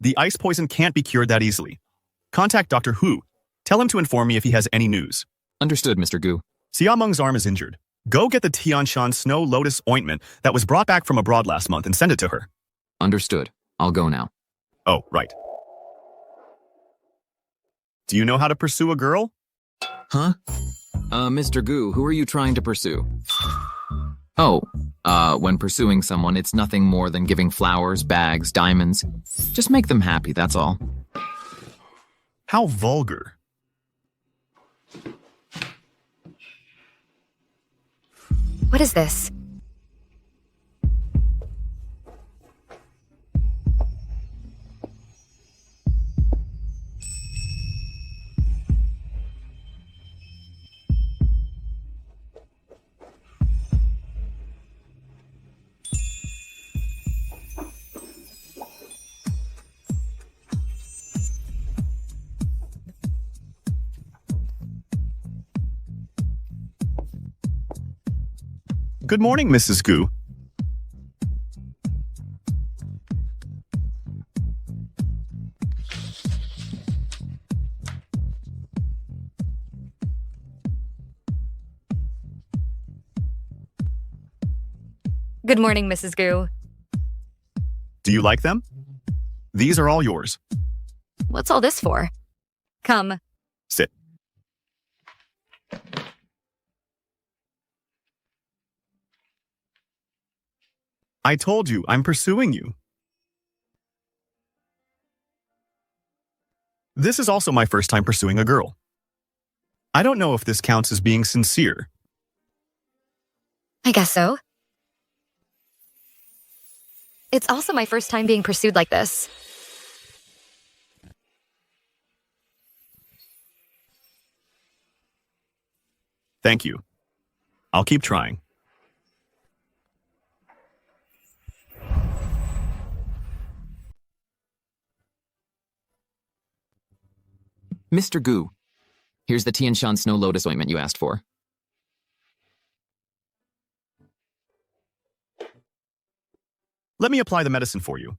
The ice poison can't be cured that easily. Contact Dr. Hu. Tell him to inform me if he has any news. Understood, Mr. Gu. Xia Meng's arm is injured. Go get the Tianshan Snow Lotus ointment that was brought back from abroad last month and send it to her. Understood. I'll go now. Oh, right. Do you know how to pursue a girl? Huh? Mr. Gu, who are you trying to pursue? Oh, when pursuing someone, it's nothing more than giving flowers, bags, diamonds. Just make them happy, that's all. How vulgar. What is this? Good morning, Mrs. Gu. Good morning, Mrs. Gu. Do you like them? These are all yours. What's all this for? Come. Sit. I told you, I'm pursuing you. This is also my first time pursuing a girl. I don't know if this counts as being sincere. I guess so. It's also my first time being pursued like this. Thank you. I'll keep trying. Mr. Gu, here's the Tianshan Snow Lotus ointment you asked for. Let me apply the medicine for you.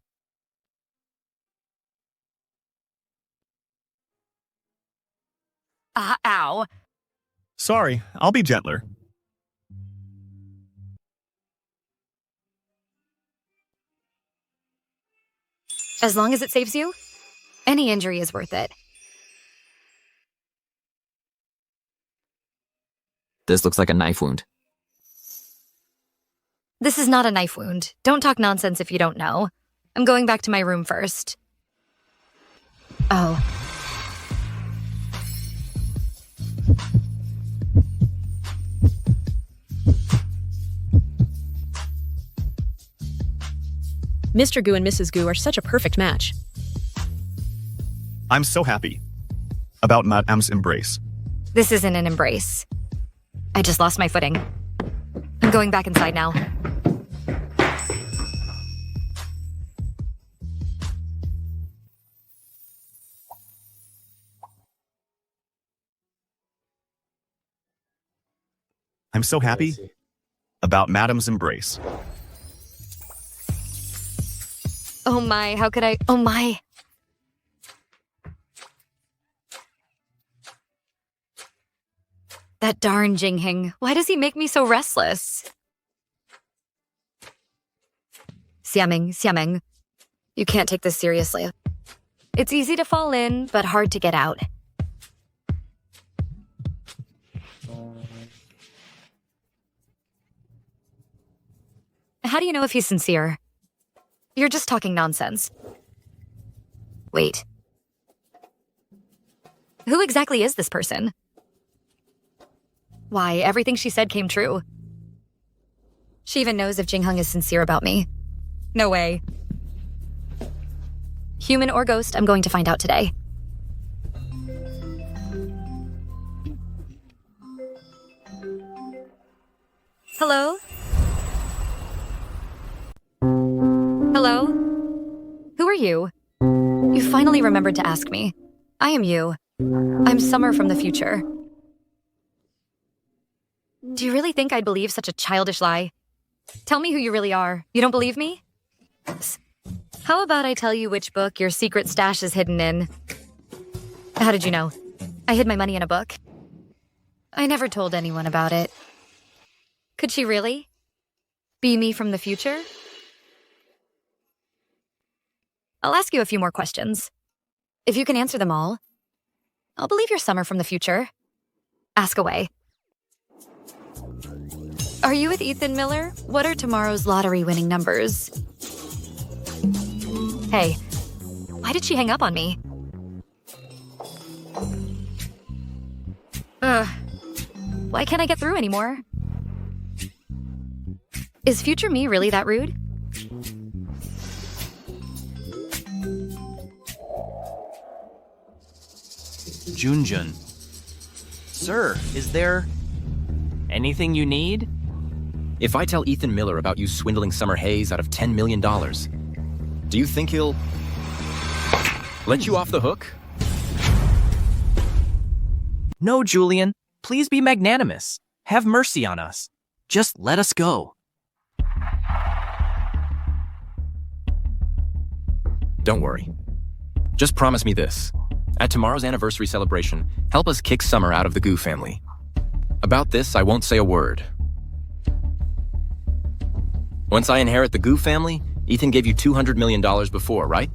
Ow. Sorry, I'll be gentler. As long as it saves you, any injury is worth it. This looks like a knife wound. This is not a knife wound. Don't talk nonsense if you don't know. I'm going back to my room first. Oh. Mr. Gu and Mrs. Gu are such a perfect match. I'm so happy about Madame's embrace. This isn't an embrace. I just lost my footing. I'm going back inside now. I'm so happy about Madame's embrace. Oh my, how could I? Oh my. That darn Jingheng. Why does he make me so restless? Xiameng. You can't take this seriously. It's easy to fall in, but hard to get out. How do you know if he's sincere? You're just talking nonsense. Wait. Who exactly is this person? Why, everything she said came true. She even knows if Jingheng is sincere about me. No way. Human or ghost, I'm going to find out today. Hello? Hello? Who are you? You finally remembered to ask me. I am you. I'm Summer from the future. Do you really think I'd believe such a childish lie? Tell me who you really are. You don't believe me? How about I tell you which book your secret stash is hidden in? How did you know? I hid my money in a book. I never told anyone about it. Could she really? Be me from the future? I'll ask you a few more questions. If you can answer them all, I'll believe you're Summer from the future. Ask away. Are you with Ethan Miller? What are tomorrow's lottery-winning numbers? Hey, why did she hang up on me? Why can't I get through anymore? Is future me really that rude? Junjun. Sir, is there anything you need? If I tell Ethan Miller about you swindling Summer Hayes out of $10 million, do you think he'll let you off the hook? No, Julian. Please be magnanimous. Have mercy on us. Just let us go. Don't worry. Just promise me this. At tomorrow's anniversary celebration, help us kick Summer out of the Goo family. About this, I won't say a word. Once I inherit the Goo family, Ethan gave you $200 million before, right?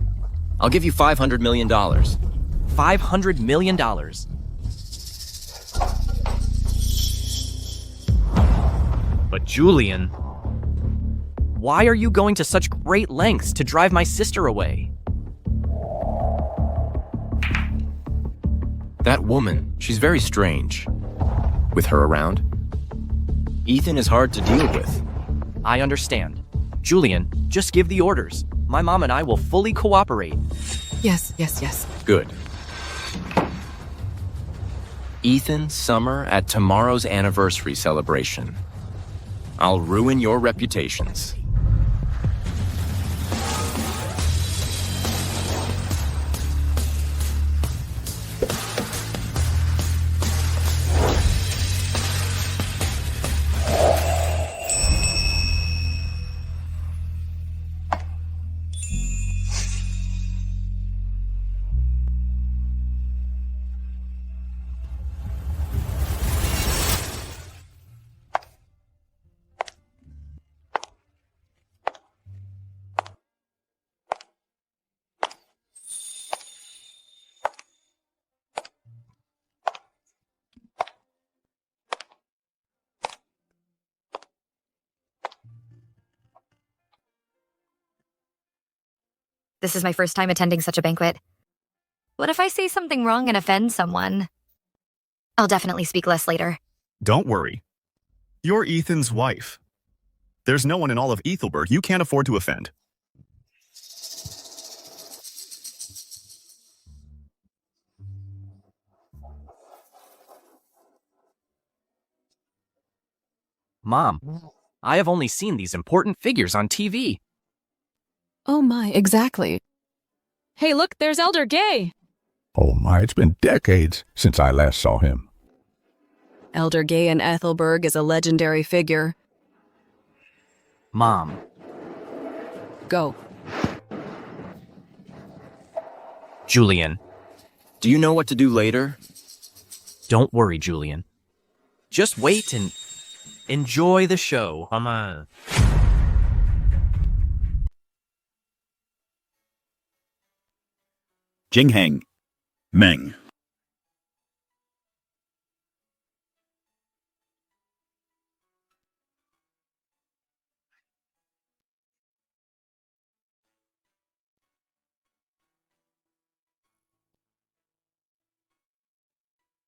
I'll give you $500 million. $500 million. But Julian, why are you going to such great lengths to drive my sister away? That woman, she's very strange. With her around, Ethan is hard to deal with. I understand. Julian, just give the orders. My mom and I will fully cooperate. Yes. Good. Ethan, Summer at tomorrow's anniversary celebration. I'll ruin your reputations. This is my first time attending such a banquet. What if I say something wrong and offend someone? I'll definitely speak less later. Don't worry. You're Ethan's wife. There's no one in all of Ethelberg you can't afford to offend. Mom, I have only seen these important figures on TV. Oh my, exactly. Hey, look, there's Elder Gay. Oh my, it's been decades since I last saw him. Elder Gay in Ethelberg is a legendary figure. Mom. Go. Julian. Do you know what to do later? Don't worry, Julian. Just wait and enjoy the show. Jingheng. Meng.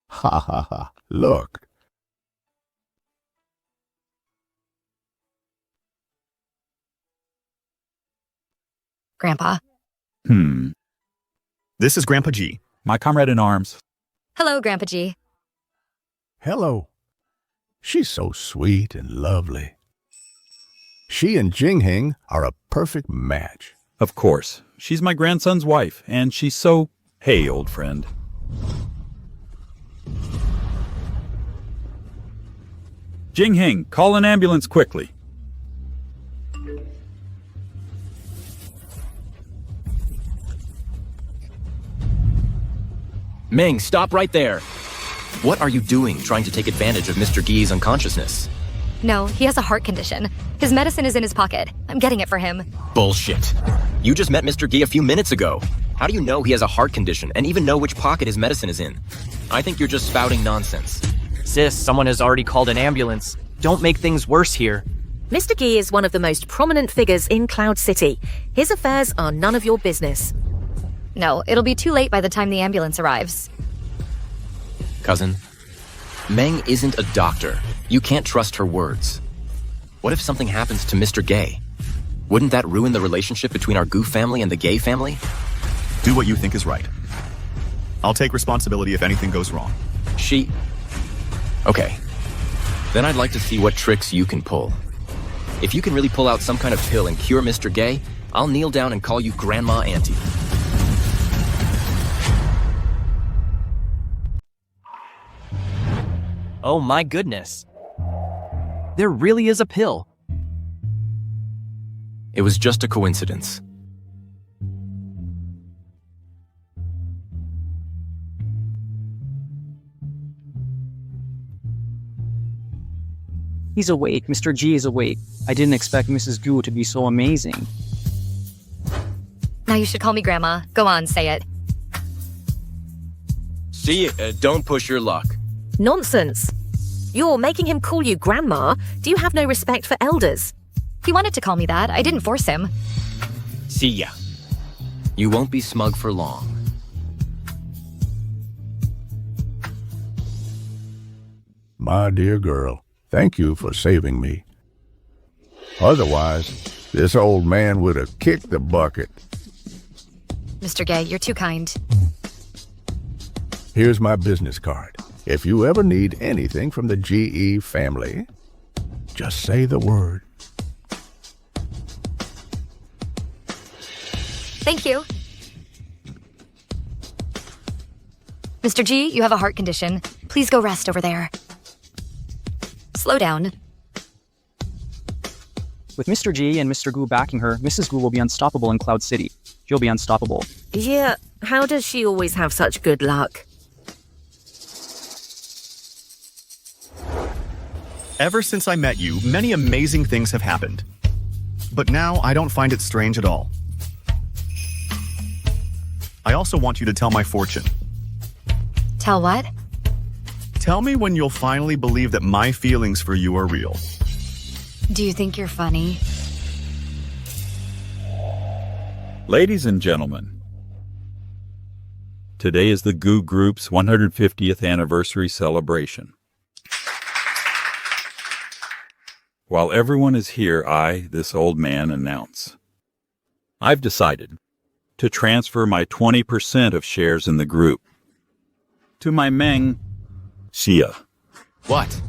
Ha ha ha, look. Grandpa. This is Grandpa G. My comrade in arms. Hello, Grandpa G. Hello. She's so sweet and lovely. She and Jingheng are a perfect match. Of course. She's my grandson's wife, and she's so... Hey, old friend. Jingheng, call an ambulance quickly. Meng, stop right there. What are you doing trying to take advantage of Mr. Gee's unconsciousness? No, he has a heart condition. His medicine is in his pocket. I'm getting it for him. Bullshit. You just met Mr. Gee a few minutes ago. How do you know he has a heart condition and even know which pocket his medicine is in? I think you're just spouting nonsense. Sis, someone has already called an ambulance. Don't make things worse here. Mr. Gee is one of the most prominent figures in Cloud City. His affairs are none of your business. No, it'll be too late by the time the ambulance arrives. Cousin, Meng isn't a doctor. You can't trust her words. What if something happens to Mr. Gay? Wouldn't that ruin the relationship between our Gu family and the Gay family? Do what you think is right. I'll take responsibility if anything goes wrong. Okay. Then I'd like to see what tricks you can pull. If you can really pull out some kind of pill and cure Mr. Gay, I'll kneel down and call you Grandma Auntie. Oh my goodness. There really is a pill. It was just a coincidence. He's awake. Mr. G is awake. I didn't expect Mrs. Gu to be so amazing. Now you should call me Grandma. Go on, say it. See, don't push your luck. Nonsense. You're making him call you Grandma. Do you have no respect for elders? He wanted to call me that. I didn't force him. See ya. You won't be smug for long. My dear girl, thank you for saving me. Otherwise, this old man would have kicked the bucket. Mr. Gay, you're too kind. Here's my business card. If you ever need anything from the GE family, just say the word. Thank you. Mr. G, you have a heart condition. Please go rest over there. Slow down. With Mr. G and Mr. Gu backing her, Mrs. Gu will be unstoppable in Cloud City. She'll be unstoppable. Yeah, how does she always have such good luck? Ever since I met you, many amazing things have happened. But now I don't find it strange at all. I also want you to tell my fortune. Tell what? Tell me when you'll finally believe that my feelings for you are real. Do you think you're funny? Ladies and gentlemen, today is the Gu Group's 150th anniversary celebration. While everyone is here, I, this old man, announce. I've decided to transfer my 20% of shares in the group to my Meng Xia. What?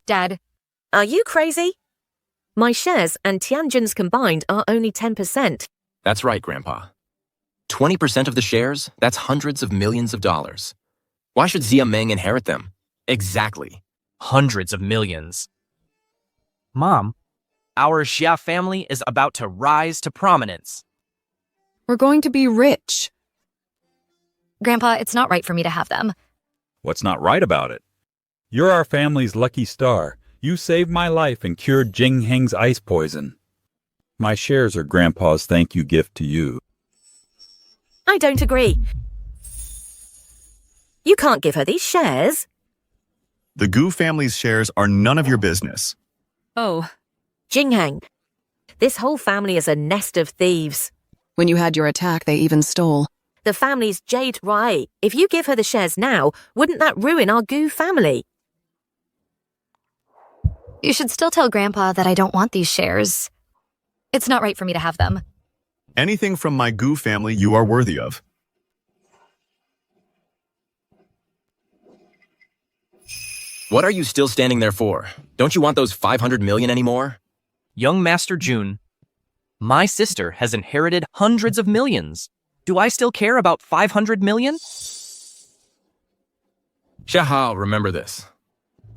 Dad. Are you crazy? My shares and Tianjin's combined are only 10%. That's right, Grandpa. 20% of the shares, that's hundreds of millions of dollars. Why should Xia Meng inherit them? Exactly. Hundreds of millions. Mom, our Xia family is about to rise to prominence. We're going to be rich. Grandpa, it's not right for me to have them. What's not right about it? You're our family's lucky star. You saved my life and cured Jingheng's ice poison. My shares are Grandpa's thank you gift to you. I don't agree. You can't give her these shares. The Gu family's shares are none of your business. Oh. Jingheng, this whole family is a nest of thieves. When you had your attack, they even stole. The family's Jade right. If you give her the shares now, wouldn't that ruin our Gu family? You should still tell Grandpa that I don't want these shares. It's not right for me to have them. Anything from my Gu family you are worthy of. What are you still standing there for? Don't you want those 500 million anymore? Young Master Jun, my sister has inherited hundreds of millions. Do I still care about 500 million? Xiahao, remember this.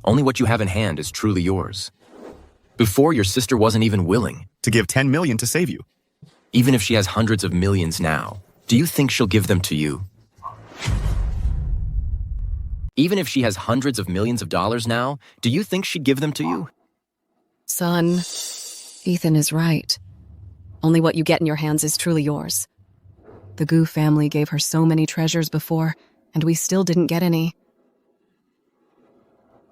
Only what you have in hand is truly yours. Before, your sister wasn't even willing to give 10 million to save you. Even if she has hundreds of millions now, Do you think she'll give them to you? Even if she has hundreds of millions of dollars now, do you think she'd give them to you? Son, Ethan is right. Only what you get in your hands is truly yours. The Gu family gave her so many treasures before, and we still didn't get any.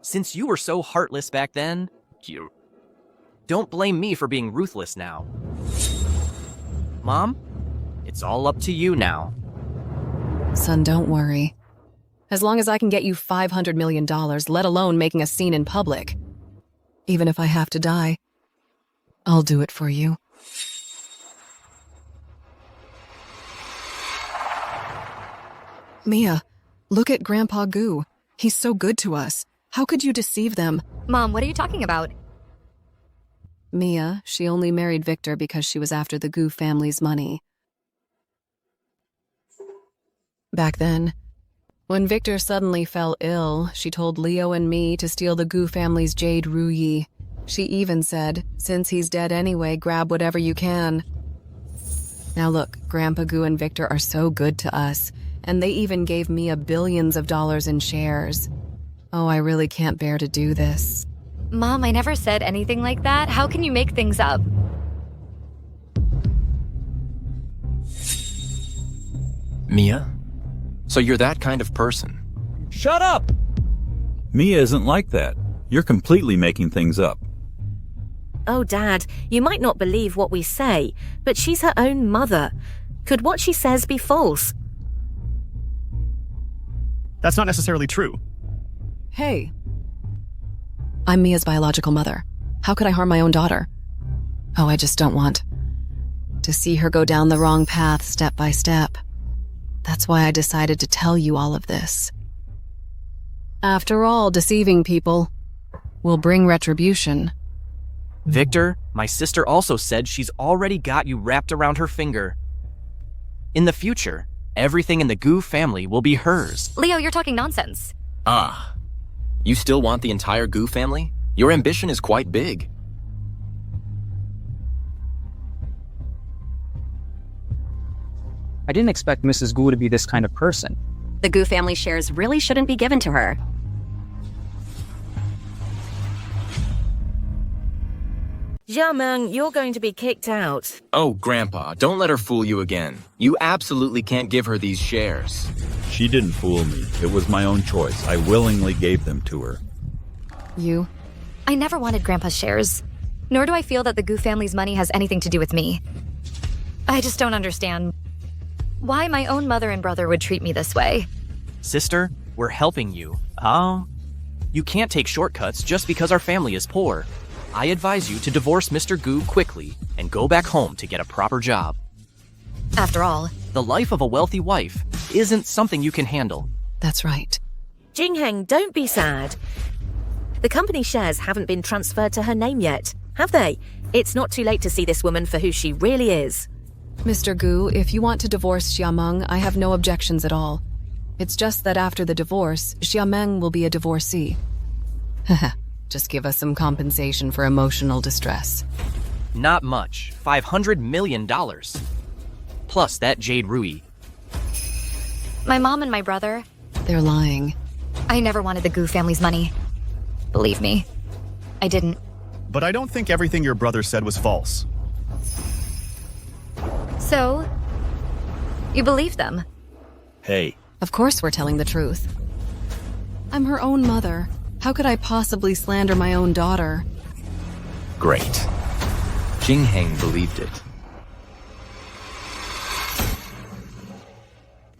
Since you were so heartless back then, don't blame me for being ruthless now. Mom, it's all up to you now. Son, don't worry. As long as I can get you $500 million, let alone making a scene in public. Even if I have to die, I'll do it for you. Mia, look at Grandpa Gu. He's so good to us. How could you deceive them? Mom, what are you talking about? Mia, she only married Victor because she was after the Gu family's money. Back then, when Victor suddenly fell ill, she told Leo and me to steal the Gu family's jade Ruyi. She even said, since he's dead anyway, grab whatever you can. Now look, Grandpa Gu and Victor are so good to us, and they even gave Mia billions of dollars in shares. Oh, I really can't bear to do this. Mom, I never said anything like that. How can you make things up? Mia? So you're that kind of person? Shut up! Mia isn't like that. You're completely making things up. Oh, Dad, you might not believe what we say, but she's her own mother. Could what she says be false? That's not necessarily true. Hey. I'm Mia's biological mother. How could I harm my own daughter? Oh, I just don't want to see her go down the wrong path step by step. That's why I decided to tell you all of this. After all, deceiving people will bring retribution. Victor, my sister also said she's already got you wrapped around her finger. In the future, everything in the Gu family will be hers. Leo, you're talking nonsense. Ah. You still want the entire Gu family? Your ambition is quite big. I didn't expect Mrs. Gu to be this kind of person. The Gu family shares really shouldn't be given to her. Jingheng, you're going to be kicked out. Oh, Grandpa, don't let her fool you again. You absolutely can't give her these shares. She didn't fool me. It was my own choice. I willingly gave them to her. You? I never wanted Grandpa's shares. Nor do I feel that the Gu family's money has anything to do with me. I just don't understand why my own mother and brother would treat me this way. Sister, we're helping you. Oh? You can't take shortcuts just because our family is poor. I advise you to divorce Mr. Gu quickly and go back home to get a proper job. After all, the life of a wealthy wife isn't something you can handle. That's right. Jingheng, don't be sad. The company shares haven't been transferred to her name yet, have they? It's not too late to see this woman for who she really is. Mr. Gu, if you want to divorce Xiameng, I have no objections at all. It's just that after the divorce, Xiameng will be a divorcee. Haha. Just give us some compensation for emotional distress. Not much. $500 million. Plus that jade Ruyi. My mom and my brother... They're lying. I never wanted the Gu family's money. Believe me, I didn't. But I don't think everything your brother said was false. So, you believe them? Hey. Of course we're telling the truth. I'm her own mother. How could I possibly slander my own daughter? Great. Jingheng believed it.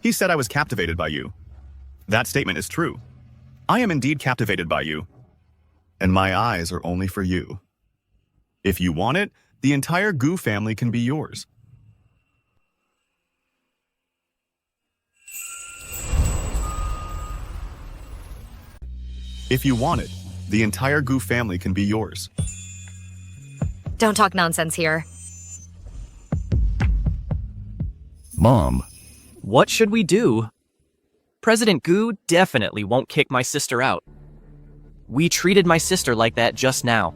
He said I was captivated by you. That statement is true. I am indeed captivated by you. And my eyes are only for you. If you want it, the entire Gu family can be yours. If you want it, the entire Gu family can be yours. Don't talk nonsense here. Mom. What should we do? President Gu definitely won't kick my sister out. We treated my sister like that just now.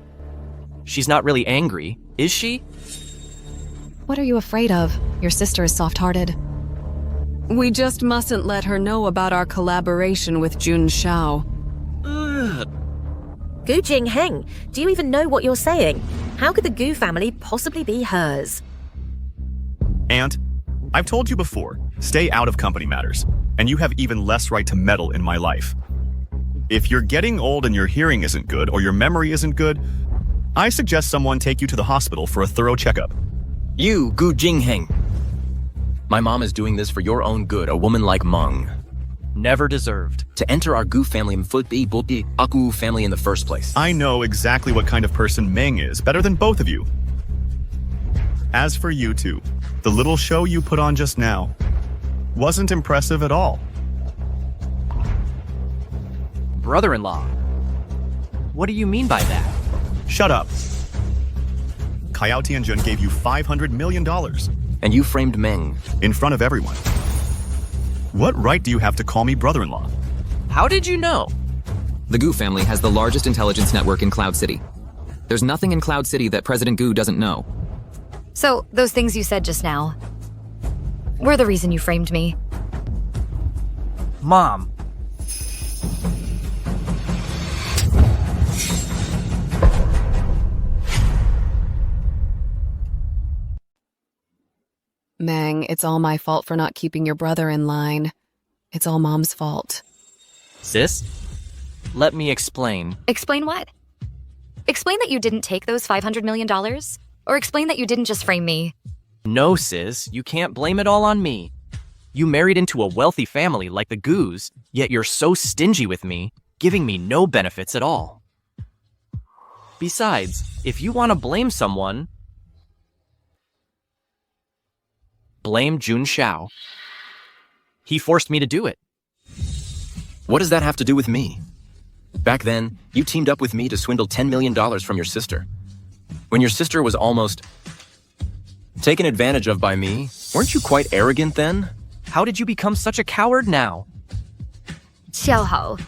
She's not really angry, is she? What are you afraid of? Your sister is soft-hearted. We just mustn't let her know about our collaboration with Jun Shao. Gu Jingheng, do you even know what you're saying? How could the Gu family possibly be hers? Aunt, I've told you before, stay out of company matters, and you have even less right to meddle in my life. If you're getting old and your hearing isn't good or your memory isn't good, I suggest someone take you to the hospital for a thorough checkup. You, Gu Jingheng. My mom is doing this for your own good, a woman like Meng. Never deserved. To enter our Gu family Aku family in the first place. I know exactly what kind of person Meng is, better than both of you. As for you two, the little show you put on just now wasn't impressive at all. Brother-in-law. What do you mean by that? Shut up. Kayao Tianjun gave you $500 million. And you framed Meng. In front of everyone. What right do you have to call me brother-in-law? How did you know? The Gu family has the largest intelligence network in Cloud City. There's nothing in Cloud City that President Gu doesn't know. So, those things you said just now were the reason you framed me. Mom. Meng, it's all my fault for not keeping your brother in line. It's all Mom's fault. Sis? Let me explain. Explain what? Explain that you didn't take those $500 million? Or explain that you didn't just frame me? No, sis, you can't blame it all on me. You married into a wealthy family like the Gus, yet you're so stingy with me, giving me no benefits at all. Besides, if you want to blame someone, blame Jun Shao. He forced me to do it. What does that have to do with me? Back then, you teamed up with me to swindle $10 million from your sister. When your sister was almost taken advantage of by me, weren't you quite arrogant then? How did you become such a coward now? Xiaohao,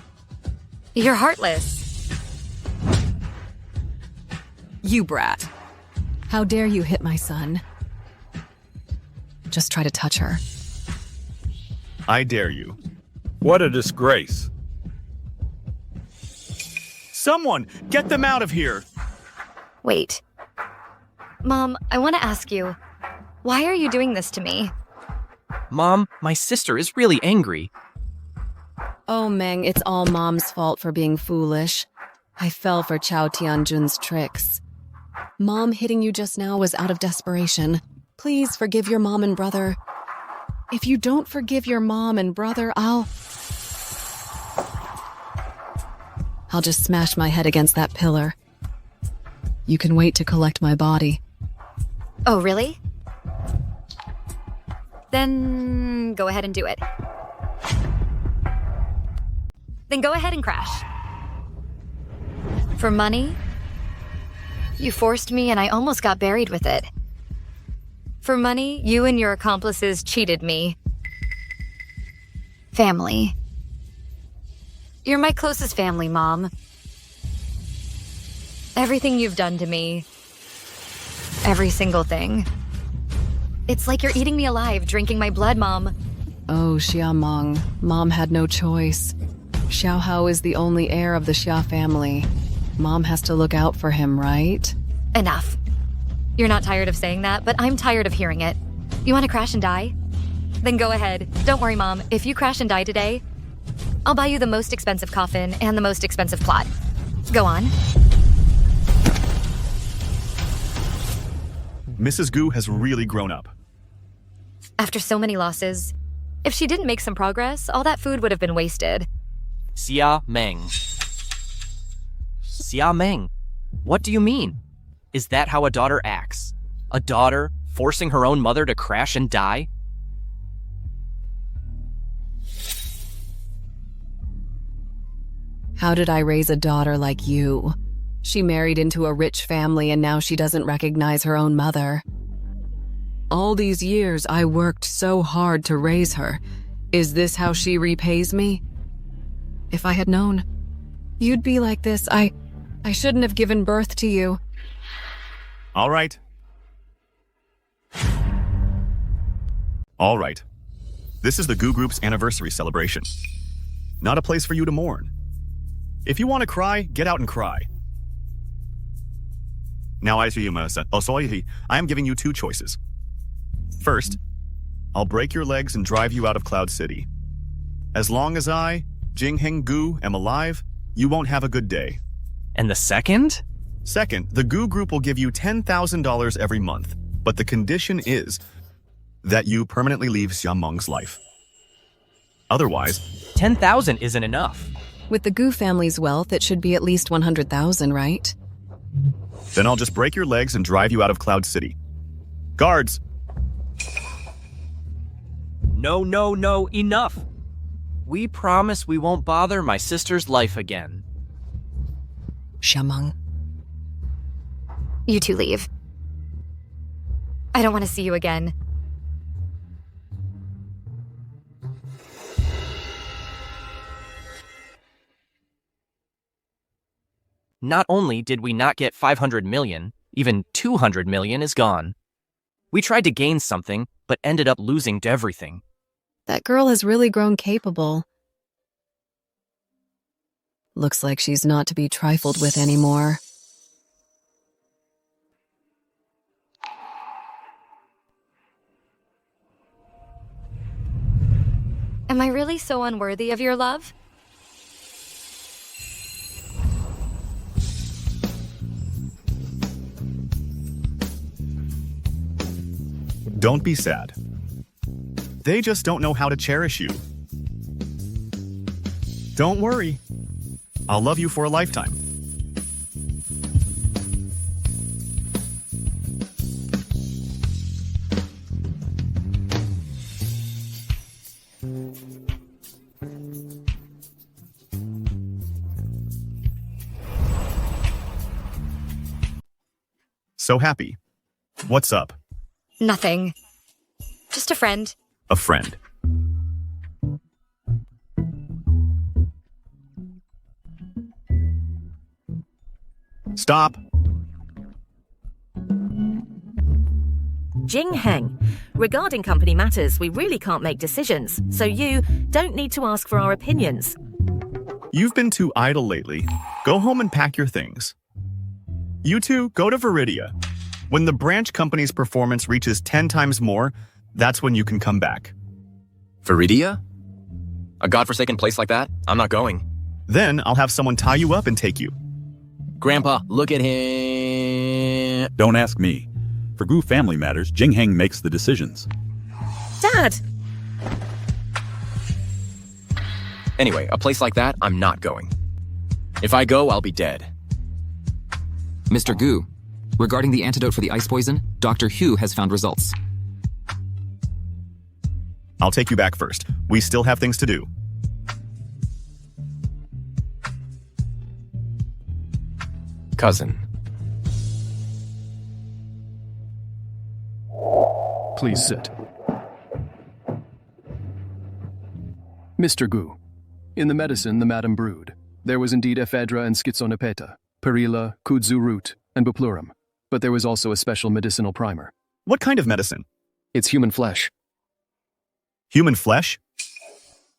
you're heartless. You brat. How dare you hit my son? Just try to touch her. I dare you. What a disgrace. Someone, get them out of here! Wait. Mom, I want to ask you, why are you doing this to me? Mom, my sister is really angry. Oh, Meng, it's all Mom's fault for being foolish. I fell for Chao Tianjun's tricks. Mom hitting you just now was out of desperation. Please forgive your mom and brother. If you don't forgive your mom and brother, I'll just smash my head against that pillar. You can wait to collect my body. Oh, really? Then go ahead and do it. Then go ahead and crash. For money? You forced me and I almost got buried with it. For money, you and your accomplices cheated me. Family. You're my closest family, Mom. Everything you've done to me. Every single thing. It's like you're eating me alive, drinking my blood, Mom. Oh, Xia Meng. Mom had no choice. Xiaohao is the only heir of the Xia family. Mom has to look out for him, right? Enough. You're not tired of saying that, but I'm tired of hearing it. You want to crash and die? Then go ahead. Don't worry, Mom. If you crash and die today, I'll buy you the most expensive coffin and the most expensive plot. Go on. Mrs. Gu has really grown up. After so many losses, if she didn't make some progress, all that food would have been wasted. Xia Meng. Xia Meng. What do you mean? Is that how a daughter acts? A daughter forcing her own mother to crash and die? How did I raise a daughter like you? She married into a rich family and now she doesn't recognize her own mother. All these years I worked so hard to raise her. Is this how she repays me? If I had known you'd be like this, I shouldn't have given birth to you. All right. All right. This is the Goo Group's anniversary celebration. Not a place for you to mourn. If you want to cry, get out and cry. Now I am giving you two choices. First, I'll break your legs and drive you out of Cloud City. As long as I, Jingheng Gu, am alive, you won't have a good day. And the second? Second, the Goo Group will give you $10,000 every month, but the condition is that you permanently leave Xiameng's life. Otherwise, 10,000 isn't enough. With the Gu family's wealth, it should be at least 100,000, right? Then I'll just break your legs and drive you out of Cloud City. Guards! No, enough. We promise we won't bother my sister's life again. Xiameng. You two leave. I don't want to see you again. Not only did we not get 500 million, even 200 million is gone. We tried to gain something, but ended up losing to everything. That girl has really grown capable. Looks like she's not to be trifled with anymore. Am I really so unworthy of your love? Don't be sad. They just don't know how to cherish you. Don't worry. I'll love you for a lifetime. So happy. What's up? Nothing. Just a friend. A friend. Stop. Jingheng. Regarding company matters, we really can't make decisions, so you don't need to ask for our opinions. You've been too idle lately. Go home and pack your things. You two, go to Viridia. When the branch company's performance reaches 10 times more, that's when you can come back. Viridia? A godforsaken place like that? I'm not going. Then I'll have someone tie you up and take you. Grandpa, look at him. Don't ask me. For Gu family matters, Jingheng makes the decisions. Dad! Anyway, a place like that, I'm not going. If I go, I'll be dead. Mr. Gu, regarding the antidote for the ice poison, Dr. Hu has found results. I'll take you back first. We still have things to do. Cousin. Please sit. Mr. Gu, in the medicine the madam brewed, there was indeed ephedra and schizonepeta, perilla, kudzu root, and buplurum, but there was also a special medicinal primer. What kind of medicine? It's human flesh. Human flesh?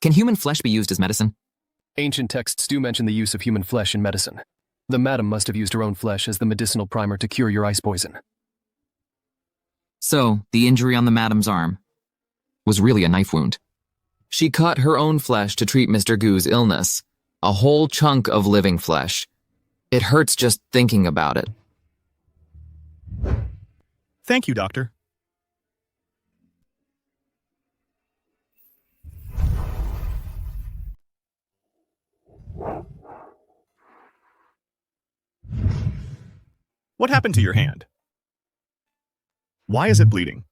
Can human flesh be used as medicine? Ancient texts do mention the use of human flesh in medicine. The madam must have used her own flesh as the medicinal primer to cure your ice poison. So, the injury on the madam's arm was really a knife wound. She cut her own flesh to treat Mr. Gu's illness. A whole chunk of living flesh. It hurts just thinking about it. Thank you, Doctor. What happened to your hand? Why is it bleeding?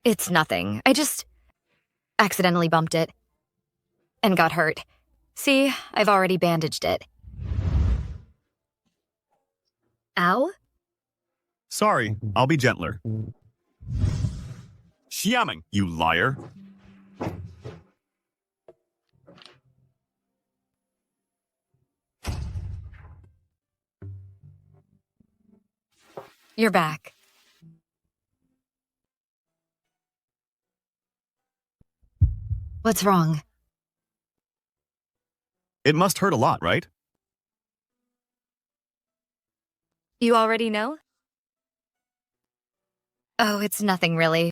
It's nothing. I just accidentally bumped it and got hurt. See, I've already bandaged it. Ow? Sorry, I'll be gentler. Xiameng, you liar. You're back. What's wrong? It must hurt a lot, right? You already know? Oh, it's nothing really.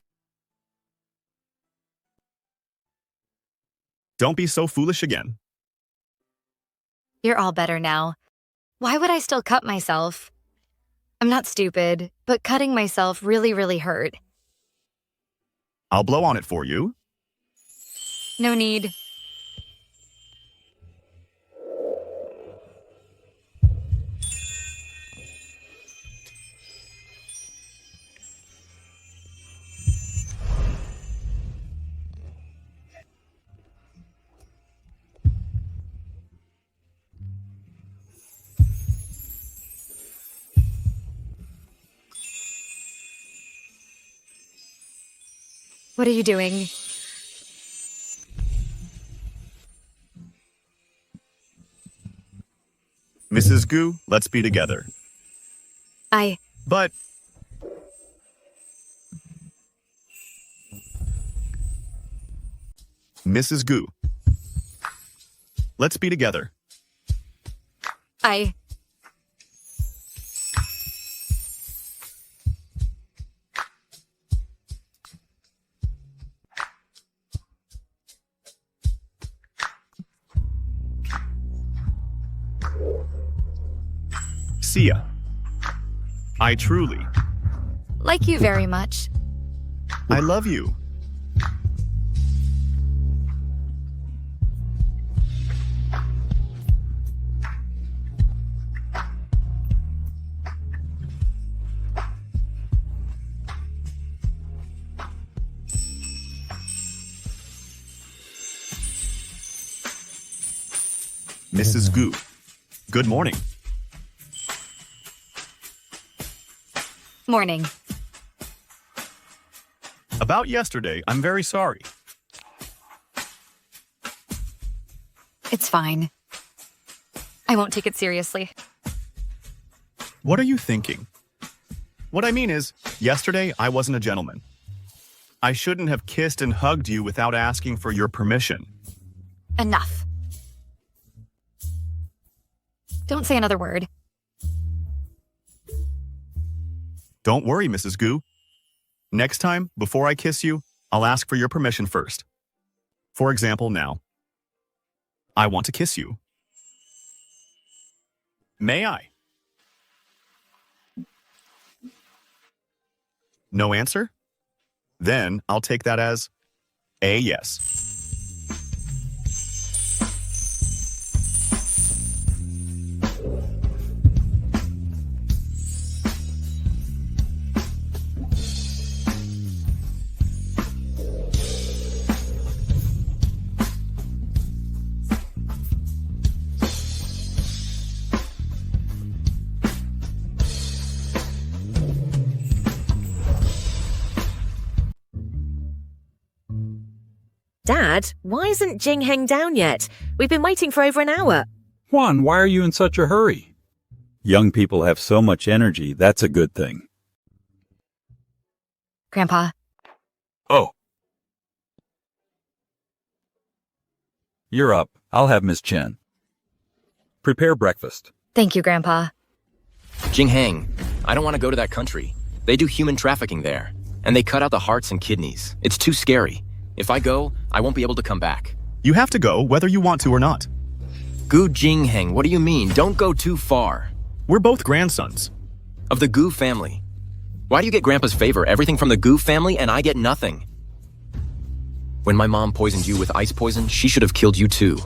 Don't be so foolish again. You're all better now. Why would I still cut myself? I'm not stupid, but cutting myself really hurt. I'll blow on it for you. No need. What are you doing? Mrs. Gu, let's be together. But... Mrs. Gu, let's be together. See ya. I truly... Like you very much. I love you. Mrs. Gu, good morning. Morning. About yesterday, I'm very sorry. It's fine. I won't take it seriously. What are you thinking? What I mean is, yesterday I wasn't a gentleman. I shouldn't have kissed and hugged you without asking for your permission. Enough. Don't say another word. Don't worry, Mrs. Gu. Next time, before I kiss you, I'll ask for your permission first. For example, now. I want to kiss you. May I? No answer? Then I'll take that as a yes. Dad, why isn't Jingheng down yet? We've been waiting for over an hour. Juan, why are you in such a hurry? Young people have so much energy, that's a good thing. Grandpa. Oh. You're up. I'll have Miss Chen. Prepare breakfast. Thank you, Grandpa. Jingheng, I don't want to go to that country. They do human trafficking there, and they cut out the hearts and kidneys. It's too scary. If I go, I won't be able to come back. You have to go, whether you want to or not. Gu Jingheng, what do you mean? Don't go too far. We're both grandsons. Of the Gu family. Why do you get Grandpa's favor, everything from the Gu family, and I get nothing? When my mom poisoned you with ice poison, she should have killed you too.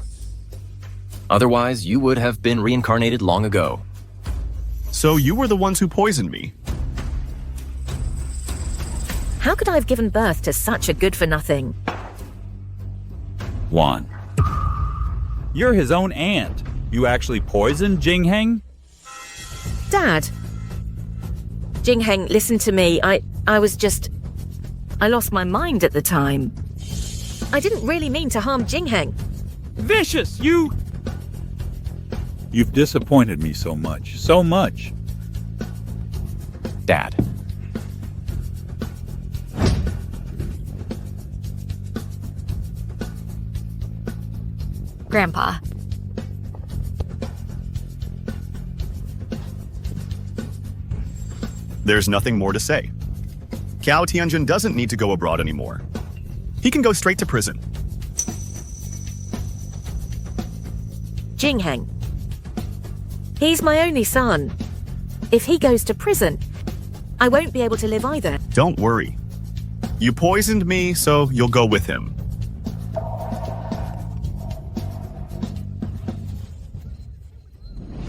Otherwise, you would have been reincarnated long ago. So you were the ones who poisoned me. How could I have given birth to such a good-for-nothing? Juan. You're his own aunt. You actually poisoned Jingheng? Dad. Jingheng, listen to me. I lost my mind at the time. I didn't really mean to harm Jingheng. Vicious, you... You've disappointed me so much. So much. Dad. Grandpa. There's nothing more to say. Cao Tianjin doesn't need to go abroad anymore. He can go straight to prison. Jingheng. He's my only son. If he goes to prison, I won't be able to live either. Don't worry. You poisoned me, so you'll go with him.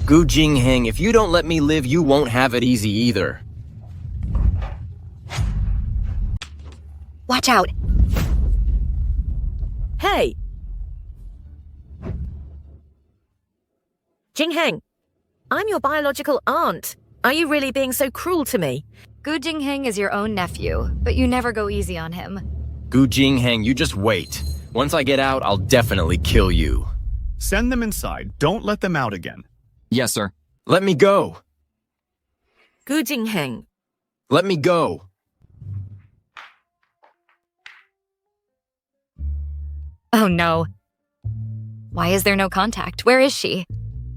Gu Jingheng, if you don't let me live, you won't have it easy either. Watch out. Hey! Jingheng, I'm your biological aunt. Are you really being so cruel to me? Gu Jingheng is your own nephew, but you never go easy on him. Gu Jingheng, you just wait. Once I get out, I'll definitely kill you. Send them inside. Don't let them out again. Yes, sir. Let me go. Gu Jingheng. Let me go. Oh no. Why is there no contact? Where is she?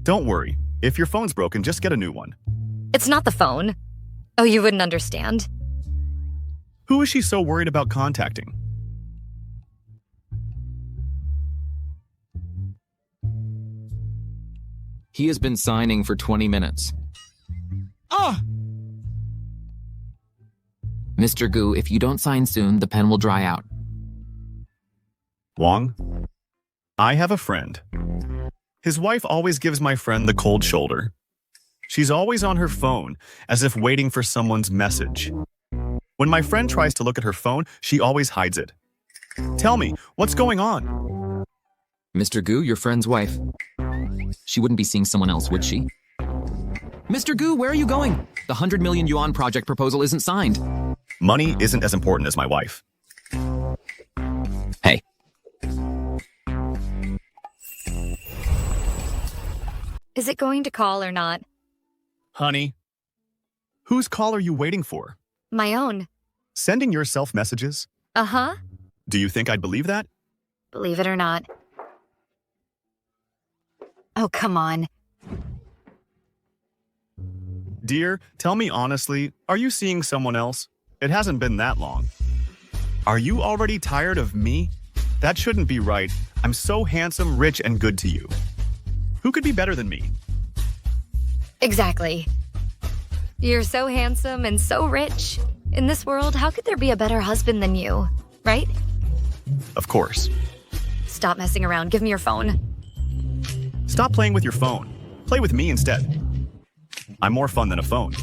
Don't worry. If your phone's broken, just get a new one. It's not the phone. Oh, you wouldn't understand. Who is she so worried about contacting? He has been signing for 20 minutes. Ah! Mr. Gu, if you don't sign soon, the pen will dry out. Wong, I have a friend. His wife always gives my friend the cold shoulder. She's always on her phone, as if waiting for someone's message. When my friend tries to look at her phone, she always hides it. Tell me, what's going on? Mr. Gu, your friend's wife. She wouldn't be seeing someone else, would she? Mr. Gu, where are you going? The 100 million yuan project proposal isn't signed. Money isn't as important as my wife. Hey. Is it going to call or not? Honey, whose call are you waiting for? My own. Sending yourself messages? Uh-huh. Do you think I'd believe that? Believe it or not. Oh, come on. Dear, tell me honestly, are you seeing someone else? It hasn't been that long. Are you already tired of me? That shouldn't be right. I'm so handsome, rich, and good to you. Who could be better than me? Exactly. You're so handsome and so rich. In this world, how could there be a better husband than you, right? Of course. Stop messing around. Give me your phone. Stop playing with your phone. Play with me instead. I'm more fun than a phone.